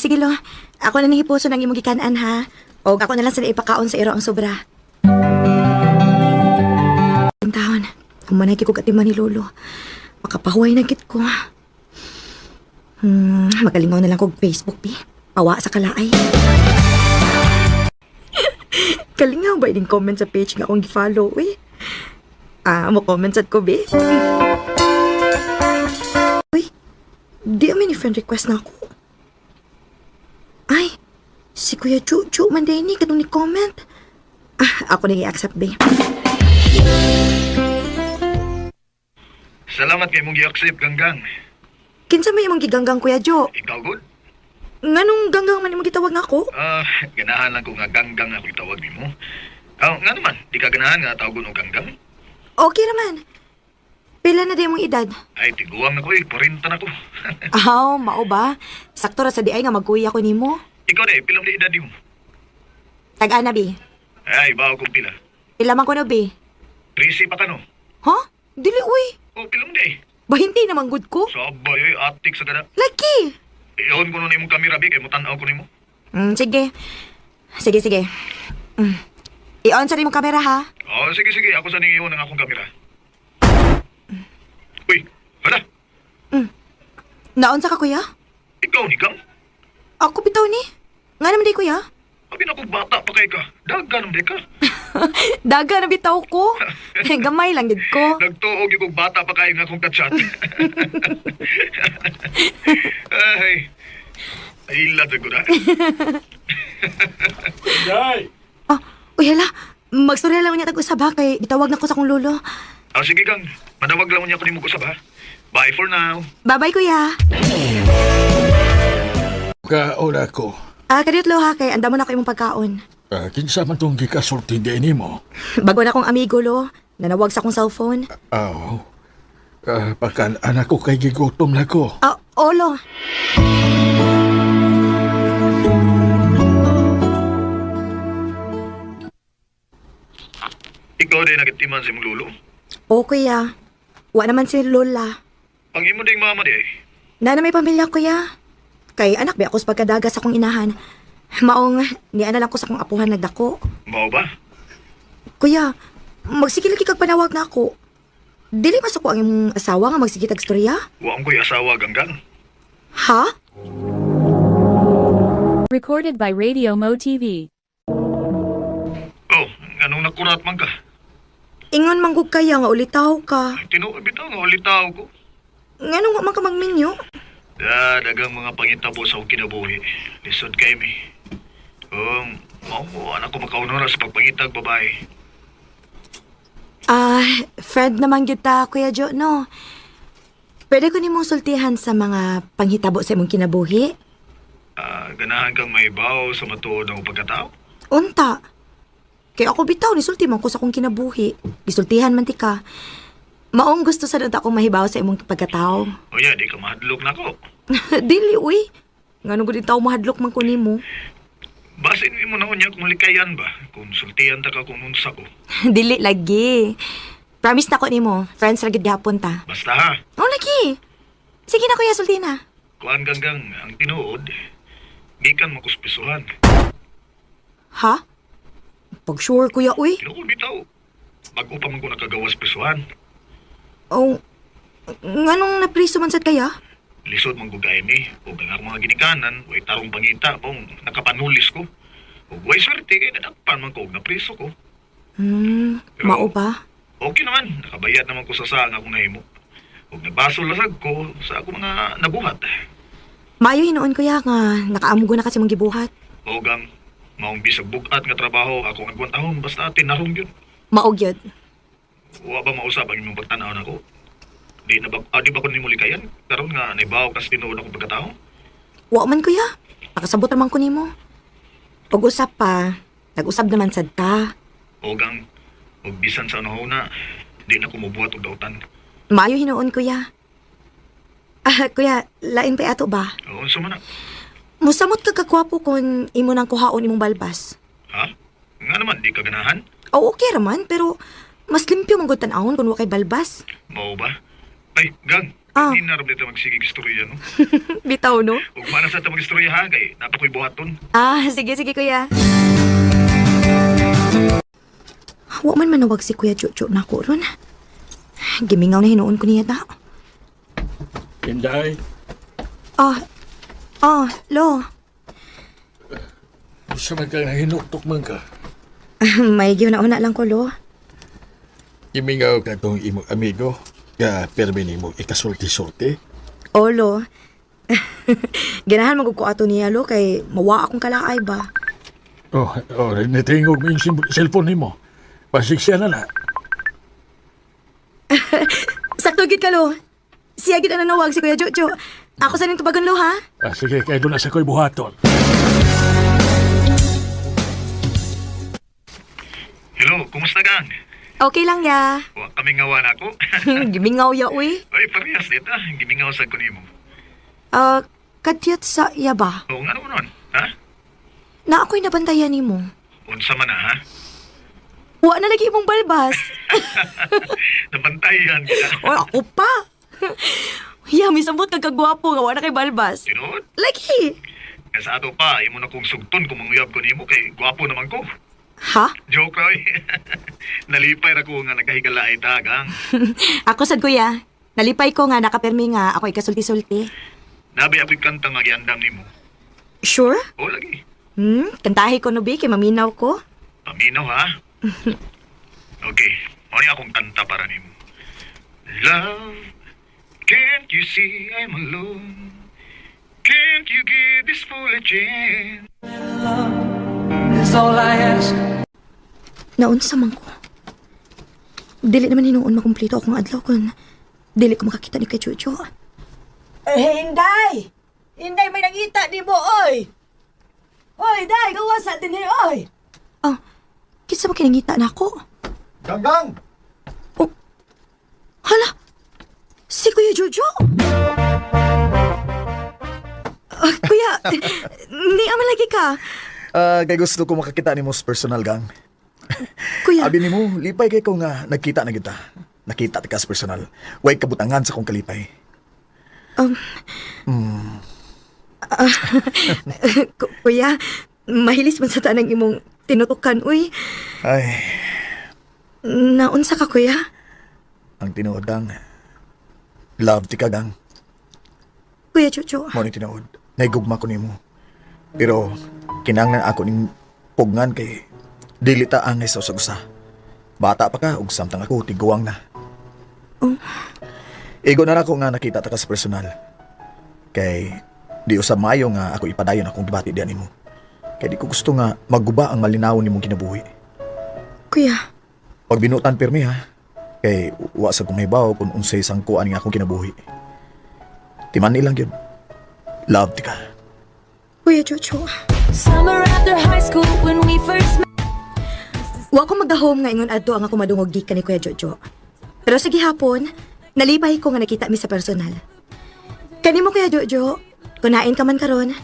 Sige, lo. Ako na nahipuso ng imong gikanan, ha? O ako na lang sila ipakaon sa iro ang sobra. Ang taon, kumanay ko katiman ni Lolo. Makapahuay na kit ko. Magalingaw na lang kog Facebook, bi. Pawa sa kalaay. Kalingaw ba yung comment sa page nga akong gi-follow, eh? Mo comment sad ko, bi. Uy, di amin ni friend request na ako. Ay, si Kuya Chuchu man din ni katong ni comment. Ako na i-accept, be. Salamat kay mong gi-accept, Ganggang. Kinsa may imong giganggang, Kuya Jo? Ikaw good? Nganong ganggang man imong gitawag nga ako? Ganahan lang ko nga Ganggang ako itawag nimo. Nga naman, di ka ganahan nga tawagon og Ganggang? Okay naman. Pila na din mong edad? Ay, tiguang na ko 40 na ko. Mao ba? Sakto ra sa di ay nga magkuya ko nimo. Ikaw na pilang di edad mo? Tag-ana, be. Ay, bawa kong pila. Pila man ko na, be. 13 pa ka no? Ha? Dili, uy. Pilang di. Bahinti naman good ko. Sabay, atik sa gana. Laki! Iyon ko nun imong kamera, be, kay mutanaw ko nimo. Sige. Sige. I-on sa rin mong kamera, ha? Sige. Ako sa ning iyon ang akong kamera. Uy, hala. Naon sa ka, kuya? Ikaw ni Gang? Ako bitaw ni. Nga naman di, kuya? Abi na kong bata pa kay ka. Daga naman di ka. Daga na bitaw ko. Gamay lang gid ko. Nagtuog yung kong bata pa kay nga akong kachat. Ay, latag ko na. Day! Uy, hala. Magstorya lang niya tag-usab, ha? Kay gitawag na ko sa kong lolo. Sige Gang, manawag lang niya ko ni mo usab ha. Bye for now. Bye-bye, kuya. Kaula ko. Kadiyot lo, ha? Kay anda mo na ko imong pagkaon. Kinsa man tong gikasulti din nimo? Bago na kong amigo, lo. Nanawag sa akong cellphone. Pakan anak ko kay gigutom na ko. Olo. Ikaw din nagitiman sa imong lulo. O, kuya. Wa naman si Lola. Ang imo ding mama di ay. Na may pamilya, kuya. Kay anak ba ako sa pagkadaga sa akong inahan. Maong, niana lang ko sa akong apuhan nagdako. Mao ba? Kuya, magsigil kag panawag na ako. Dili mas ako ang imong asawa nga magsigit og storya? Wa ko'y asawa Ganggang. Ha? Recorded by Radio Mo TV. Anong nakurat man ka? Ingon manggug kaya nga ulitaw ka. Tinuod bitaw nga ulitaw ko. Nganong wa man ka magminyo? Dagang mga pangitabo sa akong kinabuhi. Lisod kay mi. Mao anak ko makaunora sa pagpangitag babae. Friend naman gyud ta, Kuya Jo, no? Pwede ko nimong sultihan sa mga panghitabo sa imong kinabuhi? Ganahan kang may baw sa matuod ng pagkatao? Unta. Kaya ako bitaw, nisulti man ko sa akong kinabuhi. Gisultihan man ti ka. Maong gusto sa data akong mahibaw sa imong pagkatao. Di ka mahadlok na ko. Dili, uy. Nga nung tao mahadlok man ko nimo. Basin mo na unya kung likayan ba? Kung sultihan ta ka kung unsa ko. Dili lagi. Promise na ko nimo. Friends ra gid gihapon ta. Basta ha. Lagi. Sige na, kuya, sulti na. Kuan Ganggang, ang tinuod, gikan makuspisuhan. Ha? Pag sure, kuya, uy. Tinuod bitaw. Bago pa man ko nakagawas pisuhan. Nganong napriso man sad kaya? Lisod man gugay ni. O ang mga ginikanan, way tarong pangita pong nakapanulis ko. O way swerte kay nadakpan man ko og napriso ko. Mao ba? Okay naman, nakabayad naman ko sa saan akong nahimo. Huwag nagbasol lasag ko sa ako mga nabuhat. Maayo hinuon kuya nga nakaamgo na kasi mong gibuhat. O Gang, maong bisag bugat nga trabaho akong agwantahon basta tinarong yun. Maog yun. Wa ba mausap ang imong pagtanaw na ko? Di ba ko nimo likayan? Karon nga naibaw kas tinuod akong pagkatao? Wa man kuya. Nakasabot naman ko nimo. Pag-usap pa, nag-usap naman sad ta. O Gang, og bisan sa unahuna, di na ko mubuhat og dautan. Maayo hinuon kuya. Kuya, lain pa ato ba? Oo, unsa man na? Musamot ka kakwapo kung imo nang kuhaon imong balbas. Ha? Nga naman, di ka ganahan? Oh, okay raman, pero mas limpyo mong tan-awon kung wakay balbas. Mao ba? Ay, gang. Ah. Hindi na rin dito magsigig istorya, no? Bitaw, no? Huwag mana sa ito mag-istorya ha, kay napakoy buhaton. Ah, sige, kuya. Wa man manawag si Kuya Jojo na ko ron. Gimingaw na hinuon ko niya ta. Inday, Lo. gusto man ka hinutok man ka. May giuna-una lang ko, Lo. Imingaw ka tong imong amigo. Ka permi nimo ikasulti-sulti. Oh, Lo. Ganahan magug ko ato niya, Lo, kay mawa akong kalaay ba. Nitingog mo yung cellphone nimo. Pasiksya na na. Sakto gid ka, Lo. Siya gid ang nanawag si Kuya Jojo. Ako sa ning tubagon, Lo, ha? Sige, kaya doon na sa ko'y buhaton. Hello, kumusta gang? Okay lang, ya. Wa kami ngawa na ako. Gimingaw ya, uy. Ay, parehas dito. Gimingaw sa ko nimo. Kadyat sa iya ba? Oo nga naman nun. Ha? Na ako'y nabantayan ni mo. Unsa man na, ha? Wa na lagi imong balbas. Nabantayan kita. O, ako pa. Ya, misabot kang kagwapo nga wala kay balbas. Tinood? Lagi. Kaya sa ato pa, imo na kong sugton kung manguyab ko nimo kay gwapo naman ko. Ha? Joke, Roy. Nalipay ra ko nga nagahigala ay tagang. Ako sad, kuya. Nalipay ko nga nakapermi nga ako ikasulti-sulti. Nabi ako'y kantang nga giandam nimo. Sure? O, lagi. Kantahi ko no, Bi, kay maminaw ko. Paminaw, ha? Okay. Muna akong kanta para nimo. Love, can't you see I'm alone? Can't you give this fool a chance? Is all I ask. Naunsa man ko. Dili naman hinuon makumpleto akong adlaw kun dili ko makakita ni kay Jojo. Hinday! Hinday, may nangita ni mo, oy! Oy, day, gawas sa din, oy! Kinsa ba kinangita na ako? Ganggang! Hala! Si Kuya Jojo! Kuya, hindi aman lagi ka. Kay gusto ko makakita ni mo sa personal, gang. Kuya, Abi ni mo, lipay kay ko nga nagkita na kita. Nakita ti ka sa personal. Way kabutangan sa kong kalipay. Kuya, mahilis man sa tanang imong tinutukan, uy. Ay, Naunsa ka, kuya? ang tinuod, gang. Love ti ka, gang. Kuya Jojo. Mo ni tinuod. Naigugma ko ni mo. Pero, kinanglan ako ning pugngan kay dili ta angay sa usag-usa. Bata pa ka, ug samtang ako, tiguang na. Igo na ako nga nakita ta ka sa personal. Kay, di usab maayo nga ako ipadayon akong gibati diyan nimo. Kay di ko gusto nga magguba ang malinawon nimong kinabuhi. Kuya, Pag binutan pirmi ha. Kay, wa sa kumahibaw kung unsay sangkuan nga akong kinabuhi. Timan nilang yun. Love ti ka. Kuya Jojo. Summer after high school when we first met. Wa ko magahom nga ingon adto ang ako madungog gikan ni Kuya Jojo. Pero sige hapon, nalipay ko nga nakita mi sa personal. Kanimo Kuya Jojo, kunain ka man karon,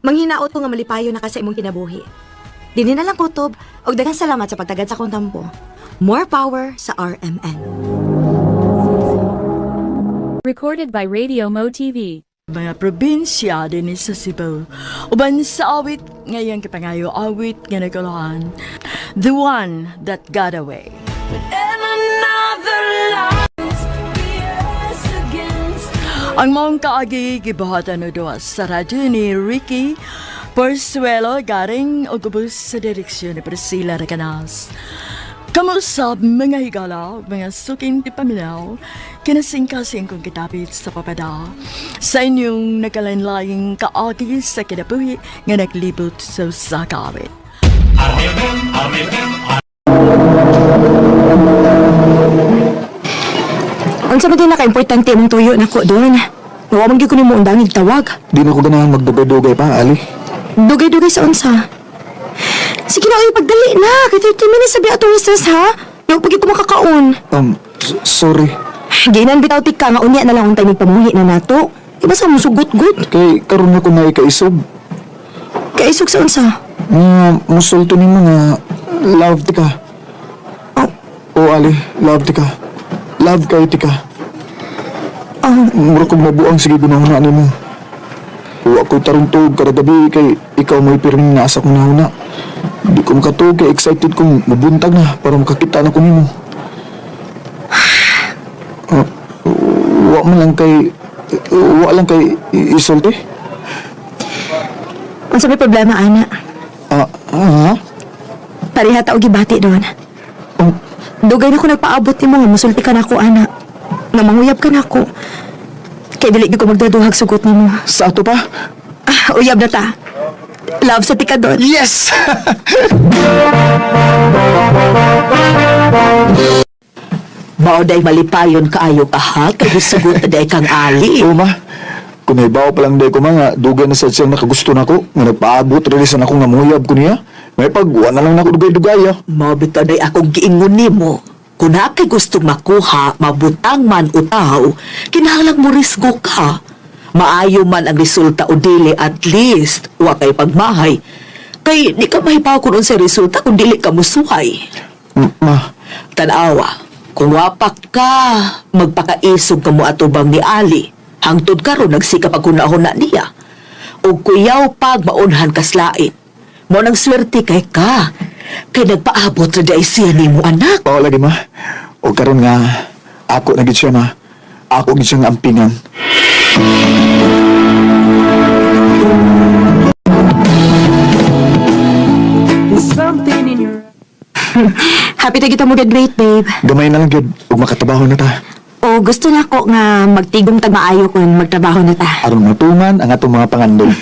manghinaot ko nga malipayo na ka sa imong kinabuhi. Dini na lang kutob, og daghang salamat sa pagtagad sa akong tampo. More power sa RMN. Recorded by Radio Mo TV. Mga probinsya din sa Cebu. Uban sa awit ngayon kapangayo awit nga naguluhan. The one that got away. And another lies be us against. Ang mong kaagi gibuhatan no duwa sa radyo ni Ricky Porzuelo garing og ubos sa direksyon ni Priscilla Recanas. Kamusta mga higala, mga suking di paminaw, kinasing-kasing kong kitapit sa papada sa inyong nagkalain-laing kaagi sa kinabuhi nga naglibot sa sakawit. Unsa man din naka-importante mong tuyo nako doon? Wa man gyud ko nimo undang tawag. Di na ko ganahan magdugay-dugay pa, Ali. Dugay-dugay sa unsa? Sige na, uy, pagdali na. Kaya 30 minutes sabi atong stress, ha? Yung pag ko makakaon. Sorry. Ginan bitaw tika nga unya na lang untay pamuhi na nato. Iba sa musugot-gut. Kay, karon na ko na ikaisog. Kaisog sa unsa? Musulto ni mga love ti ka. Oh, Ali, love tika. Love kayo tika. Mura kong mabuang sige gunahuna mo. Huwag ko'y tarungtog kada gabi kay ikaw may pirming nasa kong nahuna. Di ko makatog kay excited kong mabuntag na para makakita na ko nimo. Huwag lang kay isulti. Ang sabi problema, ana. Pareha tao gibati doon. Dugay na ko nagpaabot ni mo nga musulti ka na ako, ana. Nga manguyab ka na ako. Kaya dili ko magdaduhag sugot ni mo. Sa ato pa? Uyab na ta. Love sa tika doon. Yes! Mao day malipayon kaayo ka ha, kay gisugot na day kang ali. Oo, ma. Kung may bawa pa lang day ko mga, dugay na sa siyang nakagusto na ko. Nga nagpaabot, releasan ako nga muyab ko niya. May pagwa na lang na ako dugay-dugay, ah. Mao bitaw day akong giingon nimo. Kung na kay gustong makuha, mabutang man o tao, kinahanglang mo risgo ka. Maayo man ang resulta o dili, at least, wa kay pagmahay. Kay di ka mahibaw kung sa resulta kung dili ka musuhay. Ma. Tanawa, kung wapak ka, magpakaisog ka mo atubang ni Ali. Hangtod karon nagsikap ako na niya. O kuyaw pag maunhan kaslain. Mo nang swerte kay ka. Kay nagpaabot na day siya ni mo anak. Oo, lagi ma. O karon nga, ako na gid siya, ma. Ako gid siya nga ampingan. Something in your Happy na kita mo graduate, babe. Gamay na lang gid, ug makatrabaho na ta. O gusto na ako nga magtigong tag maayo kung magtrabaho na ta. Aron matuman ang atong mga pangandol.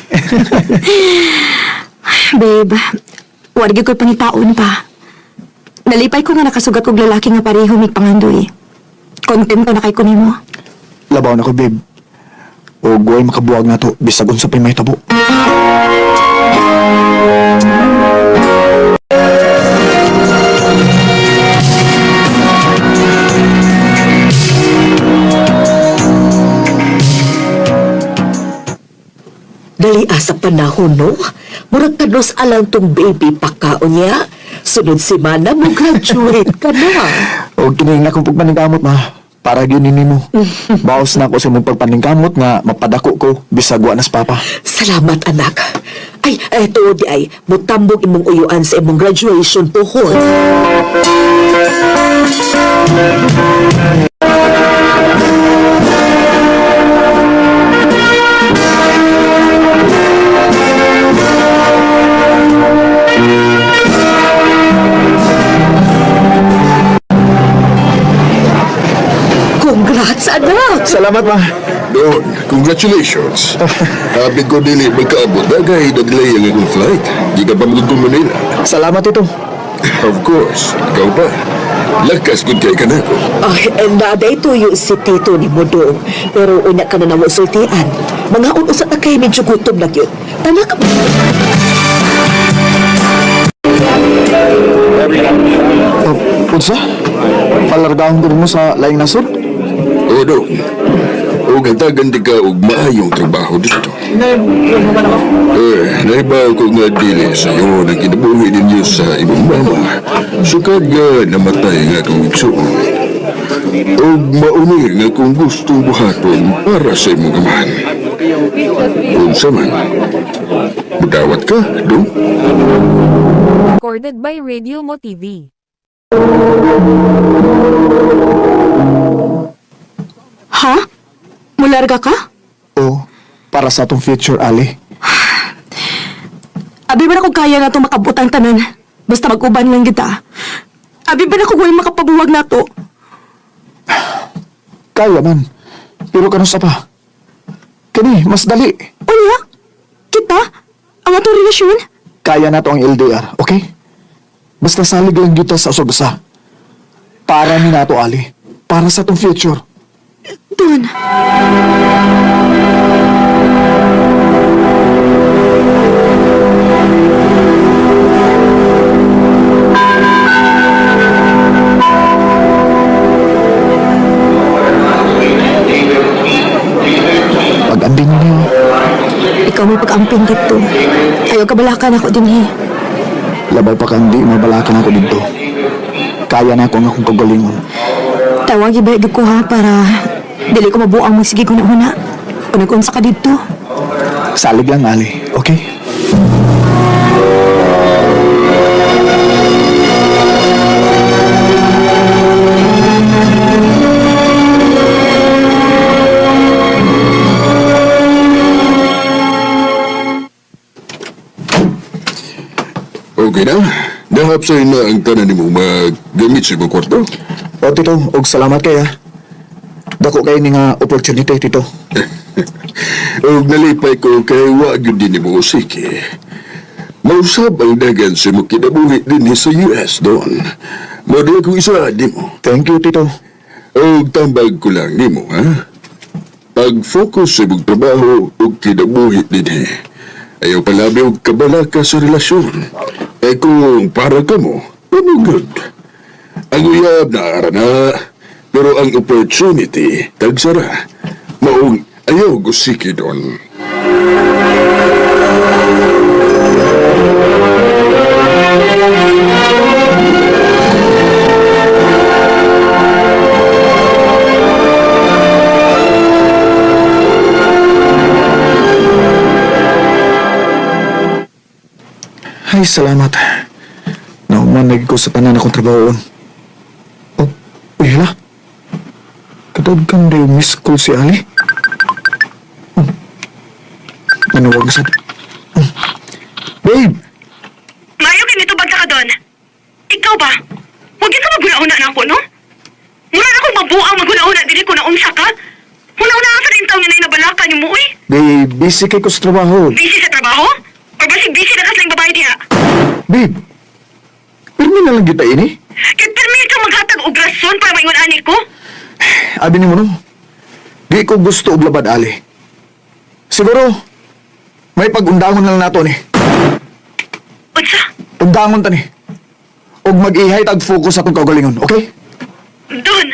Babe, wala gyud ko'y pangitaon pa. Nalipay ko nga nakasugat kong lalaki nga pareho mig pangandoy. Content ko na kay kunimo. Labaw na ko, babe. O guway makabuwag na to, bisag unsa pay may tabo. Dali asa panahon, no? Murag kanos alang tong baby pakaon niya. Sunod semana mo graduate ka na. O kining akong pagpaningkamot, ma. Para yun mo. Baos na ako sa mong pagpaningkamot nga mapadako ko bisag wa nas papa. Salamat, anak. Ay, eto di ay, mutambog imong uyuan sa imong graduation pohon. Congrats, anak! Salamat, ma. Doon, congratulations. Happy ko dili magkaabot. Dagay, naglay ang akong flight. Di ka pa magkong Manila. Salamat ito. Of course, ikaw pa. Lakas kung kay ka na ko. Ay, naday tuyo si Tito ni Modong. Pero una ka na namusultian. Mga unusat na kayo medyo gutom na yun. Tana ka ba? Unsa? Palargahon ko mo sa laing nasod? Oo, doon. O gatagan di ka og maayong trabaho dito. Naibaw ko nga dili sa iyo na kinabuhi ninyo sa imong mama. Sukad nga namatay nga kong igsuon. O maunir nga kung gustong buhaton para sa imong amahan. Unsa man, mudawat ka, doon? Recorded by Radio Mo TV. Ha? Mularga ka? O, para sa atong future, Ali. Abi ba na kung kaya na itong makabutang tanan? Basta mag-uban lang kita. Abi ba na kung huwag makapabuwag na to? Kaya man. Pero kanus pa. Kani, mas dali. Unya? Kita? Ang atong relasyon? Kaya na to ang LDR, okay? Basta salig lang kita sa usog-usa. Para ni nato, Ali. Para sa atong future. Doon. Pag-ambing niyo. Ikaw may pag-amping dito. Ayaw kabalakan ako din eh. Labaw pa kang di mabalakan ako dito. kaya na ako nga akong kagalingon. Tawag ibig ko ha para dili ko mabuang magsige ko na una. Kung nag-unsa ka dito. Salig lang, Ali. Okay? Okay na? Nahapsay na ang tanan mo maggamit sa ibang kwarto? O, Tito, og salamat kaya. Dako kayo ni nga opportunity, Tito. Og nalipay ko kay wag yun din mo sige. Mausap ang dagan sa mo kinabuhi din sa US doon. Madala ko isa di mo. Thank you, Tito. Og tambag ko lang ni mo, ha? Pag-focus sa ibang trabaho og kinabuhi din ayaw palabi og kabala ka sa relasyon. Eh kung para ka mo, ano good? Ang uyab na arana, pero ang opportunity, tagsara. Maong ayaw gusiki doon. Ay, salamat. Naumanag ko sa tanan akong trabahoon. Oh, uy, hala. Kadagkan rin miss call si Ali. Manuwag sa... Babe! Mayo kinito bag ka doon. Ikaw ba? Huwag ka maguna-una na ako, no? Mura na akong mabuang maguna-una, dili ko na unsa ka. Una-una ka sa rin taong na inabalaka niyo mo, uy. Babe, busy kay ko sa trabaho. Busy sa trabaho? Or basig busy na kasling babae diha? Babe, pirmi na lang kita ini. Kahit permi ka maghatag og rason para maingon ani ko? Abi ni mo no, di ko gusto og labad Ali. Siguro, may pag-undangon na lang nato ni. Unsa? Undangon ta ni. Og mag-ihay tag-focus atong kaugalingon, okay? Doon.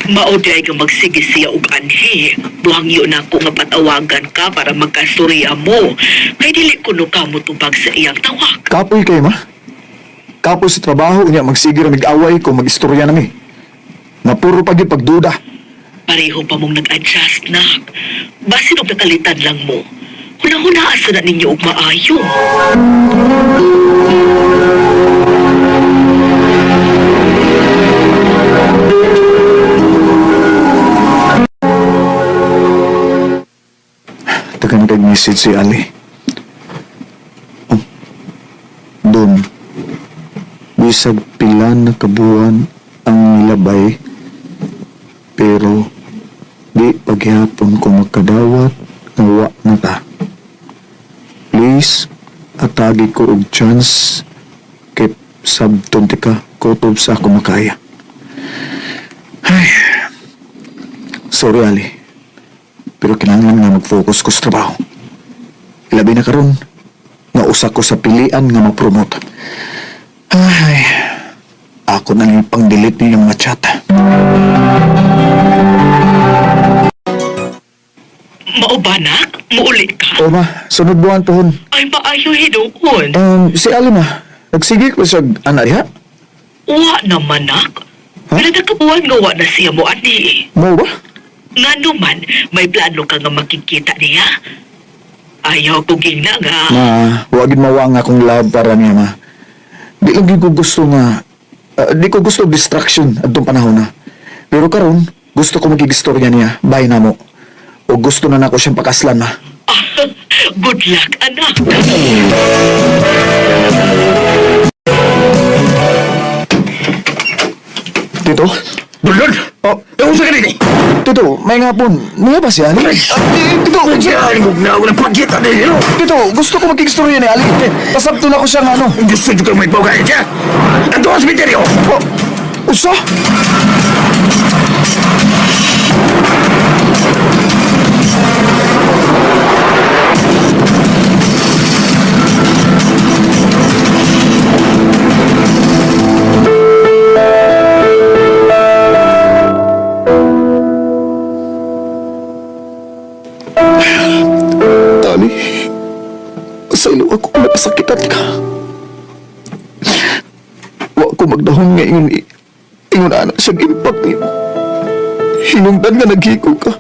Mauday ka magsige siya og anhi. Buhangyo na ko nga patawagan ka para magkastorya mo. Kay dili ko no ka mo tubag sa iyang tawag. Kapoy kayo, ma. Kapoy sa trabaho, unya magsigir mag-away kung mag-istorya nami. Napuro pag yung pagduda. Pareho pa mong nag-adjust na. Basin og nakalitan lang mo. Huna-huna asa na ninyo og maayo. Tagan kay message si Ali. Oh. Doon. Bisag pila na kabuan ang nilabay. Pero di paghihapon ko magkadawat nga wa na ta. Please, atagi ko og chance kay sabton ka kutob sa ako makaya. Ay. Sorry, Ali. Pero kailangan nga mag-focus ko sa trabaho. Labi na karon, nausa ko sa pilian nga mag-promote. Ay, ako na lang pang-delete niyo yung mga chat. Maubanak? Muulit ka? O ma, sunod buwan tuhon. Ay, maayo hinuon. Si Ali ma, nagsige ko siya anak diha? Wa naman, nak. Huh? Nagkabuhan nga wa na siya mo, ani. Mo ba? Nga naman, may plano ka nga makikita niya. Ayaw ko na nga. Ma, wagin mawang akong love para niya ma. Di lang ko gusto nga, di ko gusto distraction at itong panahon na. Pero karon gusto ko magigistorya niya, bahay na mo. O gusto na nako siyang pakaslan ma. Good luck, anak. Tito? Bulod! Oh, ewan sa kanini! Tito, may nga po, niya ba si Ali? Tito! Diyan mo na ako ng pagkita ninyo! Tito, gusto ko magigistorya ni Ali. Pasabto na ko siya nga ano. Gusto nyo kayo may pagkain siya! Ando ang simenteryo! Usa? sa ilo ako kung napasakitan ka. Wa ko magdahon nga ingon ana siyang impact nimo. Hinungdan nga naghiko ka.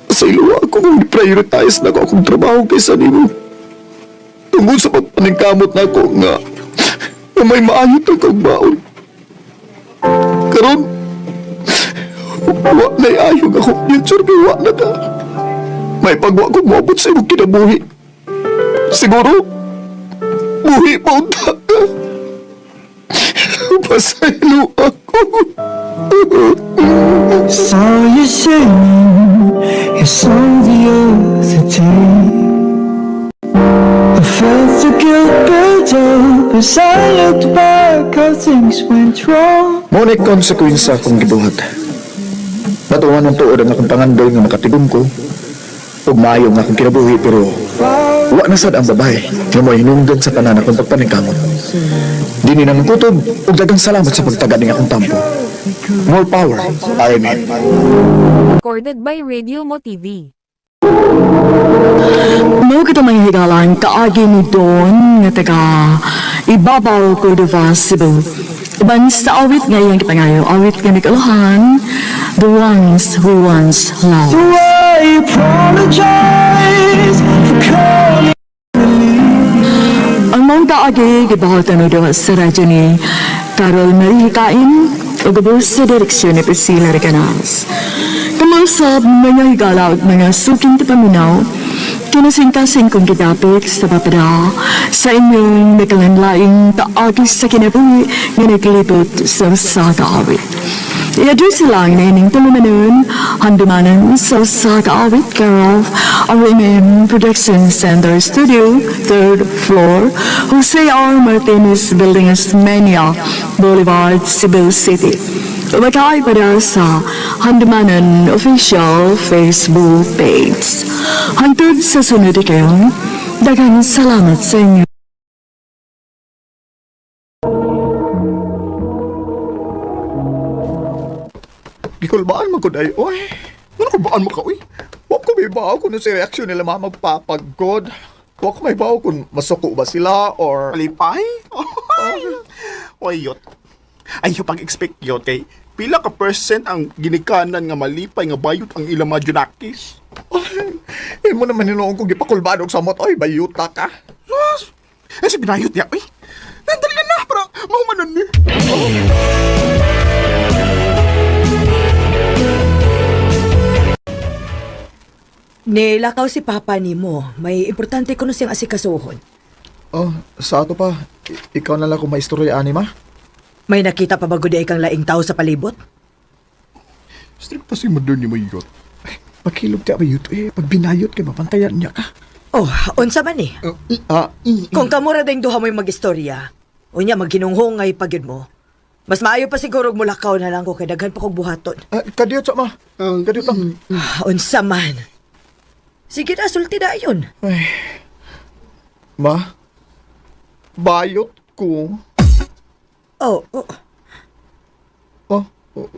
Sa ilo ako kung i-prioritize na ko akong trabaho kaysa nimo. Tungod sa pagpaningkamot na ako nga may maayot ang kagbaon. Karon, wa na'y ayong akong future kay wa na ka. May pagwa ko moabot sa imong kinabuhi. Siguro, buhi pa unta ka. Pasaylo ako. Saw you singing your song the other day. I felt the guilt build up as I looked back how things went wrong. Muna konsekwensya akong gibuhat. Natuwa ng tuod ang akong pangandoy nga makatigom ko. Ug maayo nga akong kinabuhi pero wa na sad ang babae nga mo hinungdan sa tanan akong pagpaningkamot. Dini nang kutob ug daghang salamat sa pagtagad ning akong tampo. More power, Iron Man. Recorded by Radio Mo TV. Mo kita may higalan kaagi ni Don nga taga ibabaw ko diba Cebu. Iban sa awit ngayon kita ngayon, awit nga nagalahan, the ones who once loved. So I apologize for calling. Ang mong kaagi, gibahatan mo diba sa radyo ni Carol Marie Kain, o gabos sa direksyon ni Priscilla Reganas. Kamasab mga higala at mga suking tipaminaw, kinasingkasing kong gidapit sa papada sa inyong nakalanlaing taagis sa kinabuhi nga naglibot sa kaawit. I-address lang na ining tulumanon, handumanan sa kaawit Carol, R.M.M. Production Center Studio, 3rd floor, Jose R. Martinez Building Mania, Boulevard, Cebu City. Umakay para sa Handumanan Official Facebook page. Hantod sa sunod kayo, daghang salamat sa inyo. Gikulbaan mo ko day, oy. Ano kulbaan mo ka, oy? Huwag ko may bawa kung si reaksyon nila mga magpapagod. Huwag ko may bawa kung masuko ba sila or... Malipay? Oy, yot. Ayaw pag-expect yot kay pila ka percent ang ginikanan nga malipay nga bayot ang ilang mga junakis. Ay, mo naman hinuong kong gipakulbaan og samot, oy, bayuta ka. Eh, si binayot niya, oy. Nandali na, parang mahumanan niya. Nilakaw si Papa nimo. May importante ko na siyang asikasuhon. Oh, sa ato pa, ikaw na lang kung may istorya, Anima. May nakita pa ba gudi kang laing tao sa palibot? Strict pa si mother ni mo yot. Pagkilog ti abayot, pag binayot kay mapantayan niya ka. Oh, unsa man eh. Kung kamura ding duha mo'y mag-istorya, unya magginunghongay pagid mo. Mas maayo pa siguro mulakaw na lang ko kay daghan pa kog buhaton. Kadiyot sa ma. Kadiyot lang. Unsa man. Sige na, sulti na yun. Ay. Ma, bayot ko. Oh.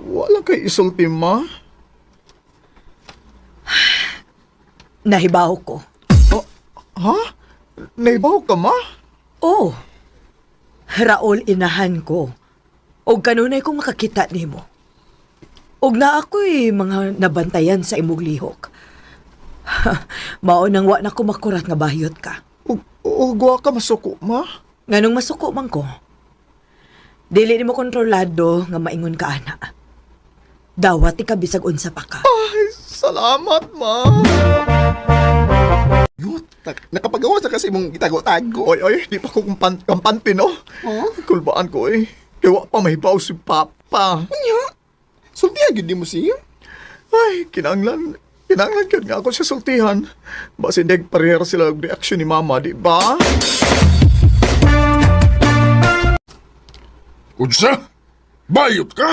Wala kay isulti, ma. Nahibaw ko. Ha? Nahibaw ka, ma? Oh. Raol inahan ko. Og kanunay kong makakita nimo. Og na ako'y mga nabantayan sa imong lihok. Mao nang wa na ko makurat nga bahiyot ka. Ugwa ka masuko, ma? Nganong masuko man ko? Dili nimo kontrolado nga maingon ka ana. Dawat ka bisag unsa pa ka. Ay, salamat, ma. Yot, nakapagawa sa kasi mong itago-tago. Oy, di pa ko kampante, no? Kulbaan ko, Kaya wa pa mahibaw si Papa. Anya? Sultihan yun di mo siya? Ay, kinanglan ka nga ako sa sultihan. Basi nagparehera sila ang reaksyon ni Mama, di ba? Unsa? Bayot ka?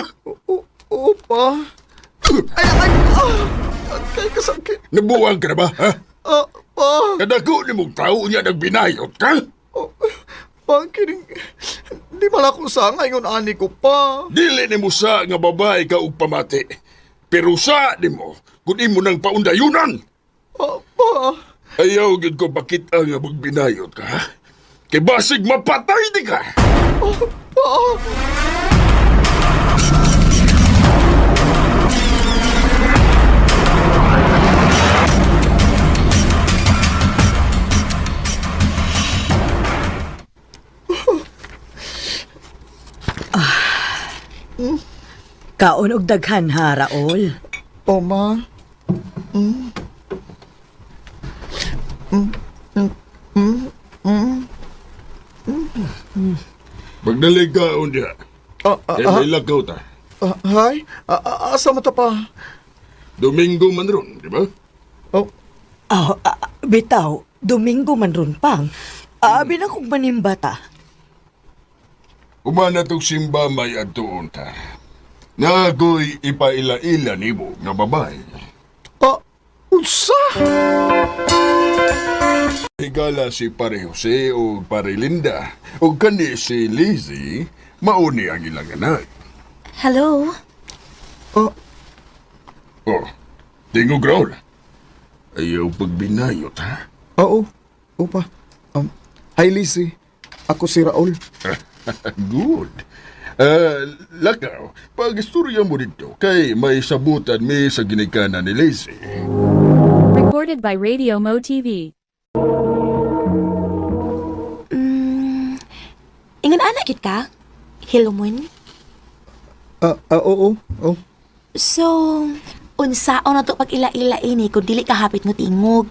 Opa. Kay kasakit. Nabuwang ka na ba, ha? Pa. Kadako ni mong tao niya nagbinayot ka? Kining, di mala ko sa ngayon ani ko pa. Dili ni mo sa nga babae ka og pamati. Pero sa di mo, kung imo nang paundayunan. Pa, Ayaw gid ko pakita nga magbinayot ka, ha? Kay basig mapatay di ka! Kaon og daghan ha, Raul. O, ma. Magdalig ka, Undia. Kaya may lagaw ta. Hay? Asa mata pa? Domingo man ron, di ba? Bitaw, Domingo man ron pang. Abi na kong manimbata. Umana tong simba may adtuon ta. Na ako'y ipaila-ila ni mo nga babae. Unsa? Higala si Pare Jose o Pare Linda o kani si Lizzie, mauni ang ilang anak. Hello? Oh, tingog Raul. Ayaw pagbinayot, ha? Oo. Opa. Hi, Lizzie. Ako si Raul. Good. Lakaw, pag-istorya mo dito, kay may sabutan mi sa ginikanan ni Lizzie. Recorded by Radio Mo TV. Ingon anak gid ka? Hilomon? Oo. So, unsaon na to pag ila-ila ini kung dili ka hapit mo tingog.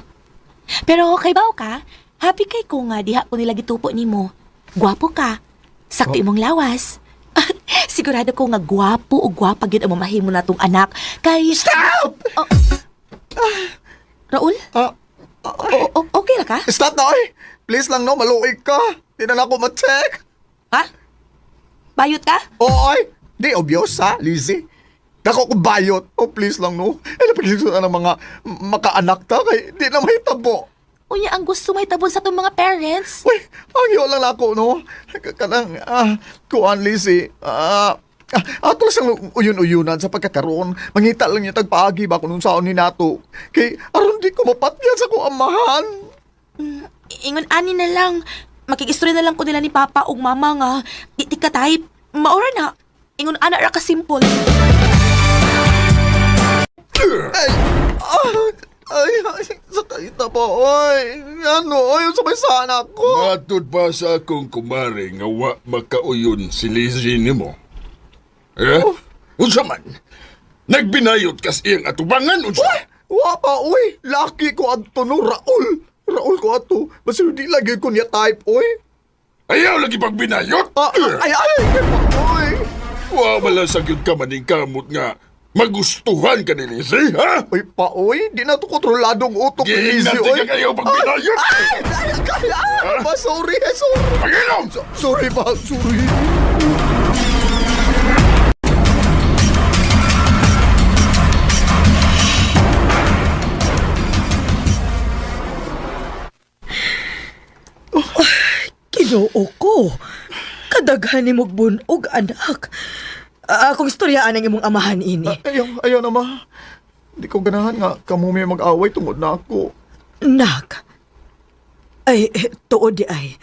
Pero kay baw ka, happy kay ko nga diha ko nila gitupo nimo. Gwapo ka. Sakto imong lawas. Sigurado ko nga gwapo o gwapa gyud ang mamahimo natong anak. Kay Stop! Raul? Okay ra ka? Stop na, oy! Please lang, no. Maluig ka. Di na ako ma-check. Ha? Bayot ka? Oo, oy. Di obvious, ha, Lizzie? Dako ko bayot. Please lang, no. Napagkikita ng mga makaanak ta kay di na mahitabo. Unya ang gusto may tabon sa tong mga parents. Uy, ang lang ako, no? Kanang, kuan, Lizzie. Ato lang uyun-uyunan sa pagkakaroon. Mangita lang niya tagpaagi ba kung saan ni nato. Kay aron di ko mapatyan sa kong amahan. Ingon ani na lang. Makikistorya na lang ko nila ni Papa ug Mama nga. Di ka type. Maura na. Ingon ana ra ka simple. Ay, sakit na po, oy. Ano, oy, sabay sana ako. Matod pa sa akong kumare nga wa makauyon si Lizzie ni mo. Unsa man? Nagbinayot kas iyang atubangan, unsa? Wa pa, oy. Laki ko adto no, Raul. Raul ko ato. Basta di lagi ko niya type, oy. Ayaw lagi pagbinayot? Ay, oy. Wa wala sa gyud ka maning kamot nga magustuhan ka ni Lizzie, ha? Uy, pa, oy. Di na to kontroladong utok ni Lizzie, oy. Ginanti ka kayo pagbinayot. Sorry. Pag-inom! Sorry pa, sorry. Ginoo ko. Kadaghan ni mong bunog, anak. Akong istoryaan ang imong amahan ini. Ayaw na, ma. Di ko ganahan nga kamo may mag-away tungod na ako. Nak. Ay, tuod di ay.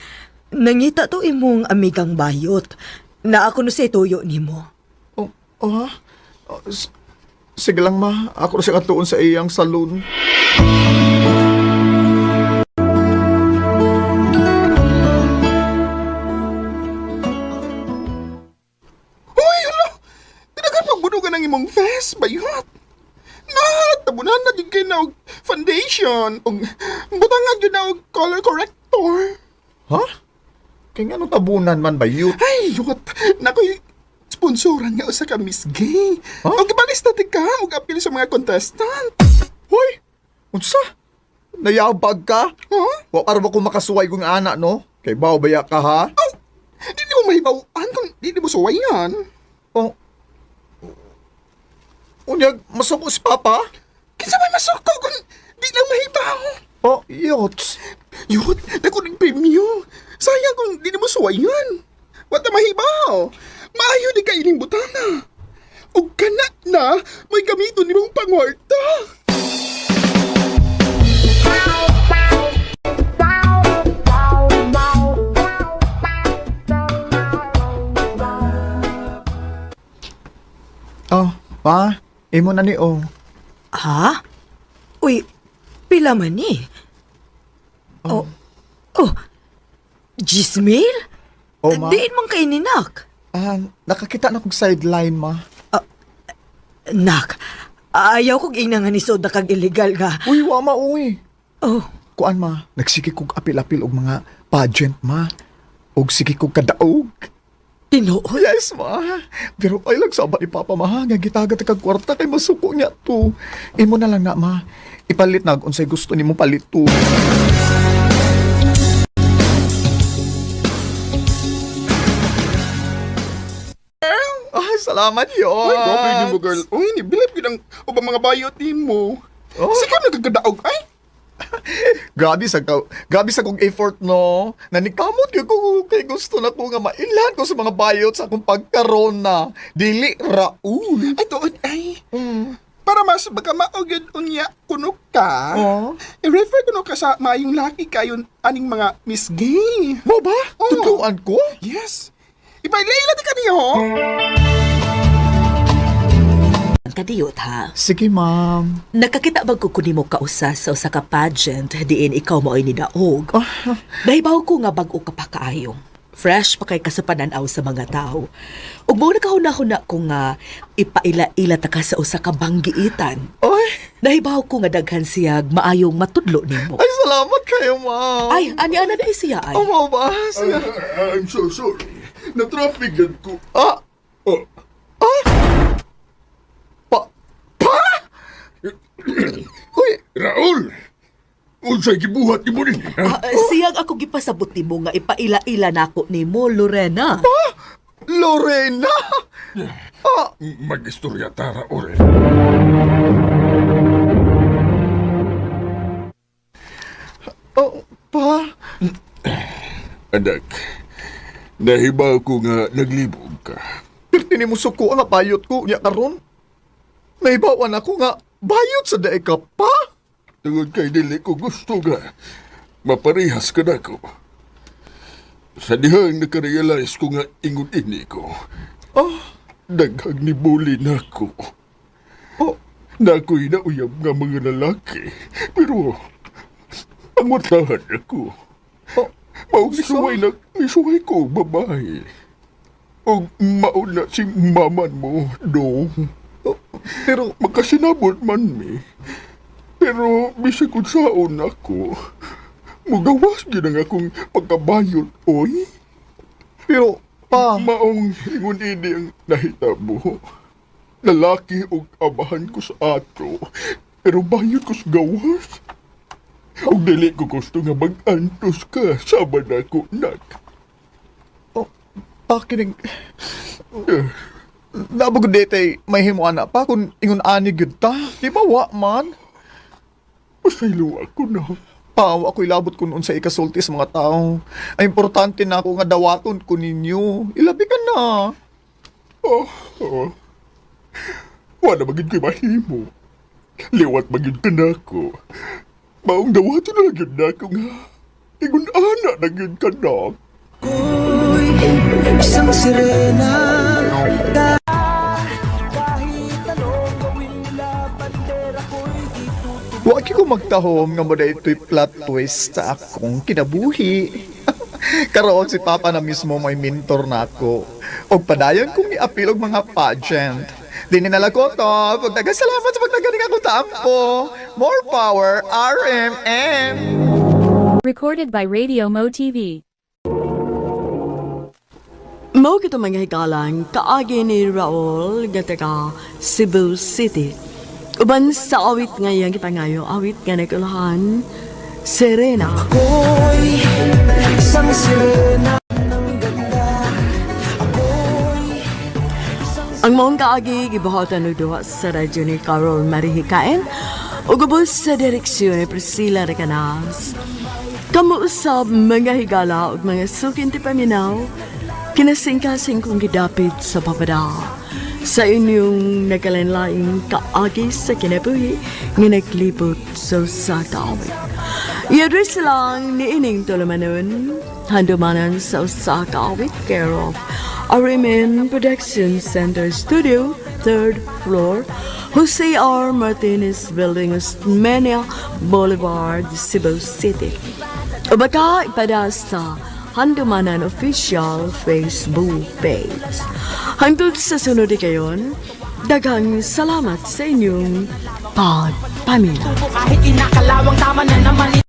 Nangita to imong amigang bayot na ako no say tuyo nimo. Ha? Sige lang, ma. Ako siya katuon sa iyang salon. Ng imong vest, bayot. Tabunan na din kayo na foundation. Butangan yun na color corrector. Ha? Kaya nga no tabunan man, bayot? Ay, yot. Nako'y sponsoran nga usa ka Miss Gay. Huh? O gibalis na ka, o apil sa mga contestant. Hoy, unsa? Nayabag ka? Huh? Wa para ba kung makasuway kong anak, no? Kay bawbaya ka, ha? Oh, di mo mahibawaan kung di mo suwayan. Oh, unyag, masuko si Papa? Kinsa may masuko kung di lang mahibaw? Oh, yots. Yot, naku ng premyo. Sayang kung di mo suwayan. Wata mahibaw. Maayo di kayo ng butana. O kanak na, may gamiton ni mong pangwarta. Pa, imo na ni O. Ha? Uy, pila man ni? Oh. Gismail? Oh, ma. Diin man kay ni Nak. Nakakita na kong sideline, ma. Nak, ayaw kong inangan ni Soda kag illegal nga. Uy, wama, uy. Oh. Kuan, ma, nagsiki kong apil-apil og mga pageant, ma. Og sige kong kadaog. Tinuod? Yes, ma. Pero ay lang sabat ni Papa, ma, nga gitagat kag kwarta kay masuko niya to. Imo na lang na, ma. Ipalit na kung sa'y gusto ni mo palit to. Salamat yun. Uy, grabe ni mo, girl. Uy, nibilip ko ng ubang mga bayot ni mo. Sige, nagkagadaog. Ay, Grabe sa kong effort, no? Nanikamot ko kay gusto na ko nga mailan ko sa mga bayot sa akong pagkaroon na. Dili Raul. Ay, tuod, ay. Para mas baka maugid unya kuno ka. I-refer kuno ka sa mayong laki kayon aning mga Miss Gay. Mo ba? Tutuan ko? Yes. Ipailay ti kaniyo, ho? Kadiyot ha. Sige, ma'am. Nakakita bang ko kunin mo kausas sa usa ka pageant diin ikaw mo ay nidaog. Nahibaw ko nga bag-o ka pa kaayong. Fresh pa kay kasapananaw sa mga tao. Ug mo nakahuna-huna ko nga ipaila-ila ta ka sa usa ka banggiitan. Nahibaw ko nga daghan siyag maayong matudlo nimo. Ay, salamat kayo, ma'am. Ay, ani-ana na siya ay. Mo ba? Siya. I'm so sorry. Na-traffic ko. Uy, Raul! Unsay gibuhat ni mo rin? Siyag ako gipasabot nimo nga ipaila-ila nako nimo, Lorena. Lorena? Mag-istorya ta, Raul. Pa? Anak, nahibaw ko nga naglibog ka. Pertini mo suko ang bayot ko niya karon. Nahibawan ako nga bayot sa dae ka pa. Tungod kay dili ko gusto nga maparehas ka na ko. Sa dihang nakarealize ko nga ingon ini ko. Daghang ni bully na ko. Nako'y nauyab nga mga lalaki. Pero pangutahan ako. Misuway ko babae. O mauna si maman mo, dong. Pero makasinabot man mi. Pero bisag kung saon ako, mugawas gid ang akong pagkabayot, oy. Pero pa, maong ingon ini ang nahitabo. Lalaki og abahan ko sa ato, pero bayot ko sa gawas. Og dili ko gusto nga mag-antos ka, sabad ako, nak. Pakinig. Nabagod dete, may himuan na pa kung ingon ani gyud ta. Di ba wa man? Pasaylo ako na. Pawa ako'y labot ko noon sa ikasulti sa mga tao. Ay importante na ako nga dawaton ko ninyo. Ilabi ka na. Wala magid kay mahimo. Liwat magid ka na ako. Maong dawaton na lang yun na ako nga. Ingon ana na yun ka na. Isang sirena. Huwag ko magtahom nga mo na ito'y plot twist sa akong kinabuhi. Karoon si Papa na mismo may mentor na ako. O padayon kong i-appeal og mga pageant. Di ninala ko to. Pagdagasalamat sa pagdagaling ako tampo. More power, RMM! Recorded by Radio Mo TV. Mao kito mga hikalang kaagi ni Raul nga taga Cebu City. Uban sa awit ngayon kita ngayon, awit nga nagulahan, Serena. Ako'y isang sirena ng ganda. Ako'y Ang maong kaagi, gibuhatan ng duwa sa radyo ni Carol Marihikain o gubos sa direksyon ni Priscilla Recanas. Kamuusab mga higala o mga sukin ti paminaw, kinasingkasing kong gidapit sa papada. Sa inyong nagalanlaing kaagi sa kinabuhi nga naglibot sa kaawit. I-address lang ni ining tulumanon, handumanan sa kaawit care of Arimen Production Center Studio, 3rd floor, Jose R. Martinez Building, Osmeña Boulevard, Cebu City. O baka ipada sa Handumanan Official Facebook page. Hangtod sa sunod kayon, daghang salamat sa inyong pagpamilya. Kahit kinakalawang tama na naman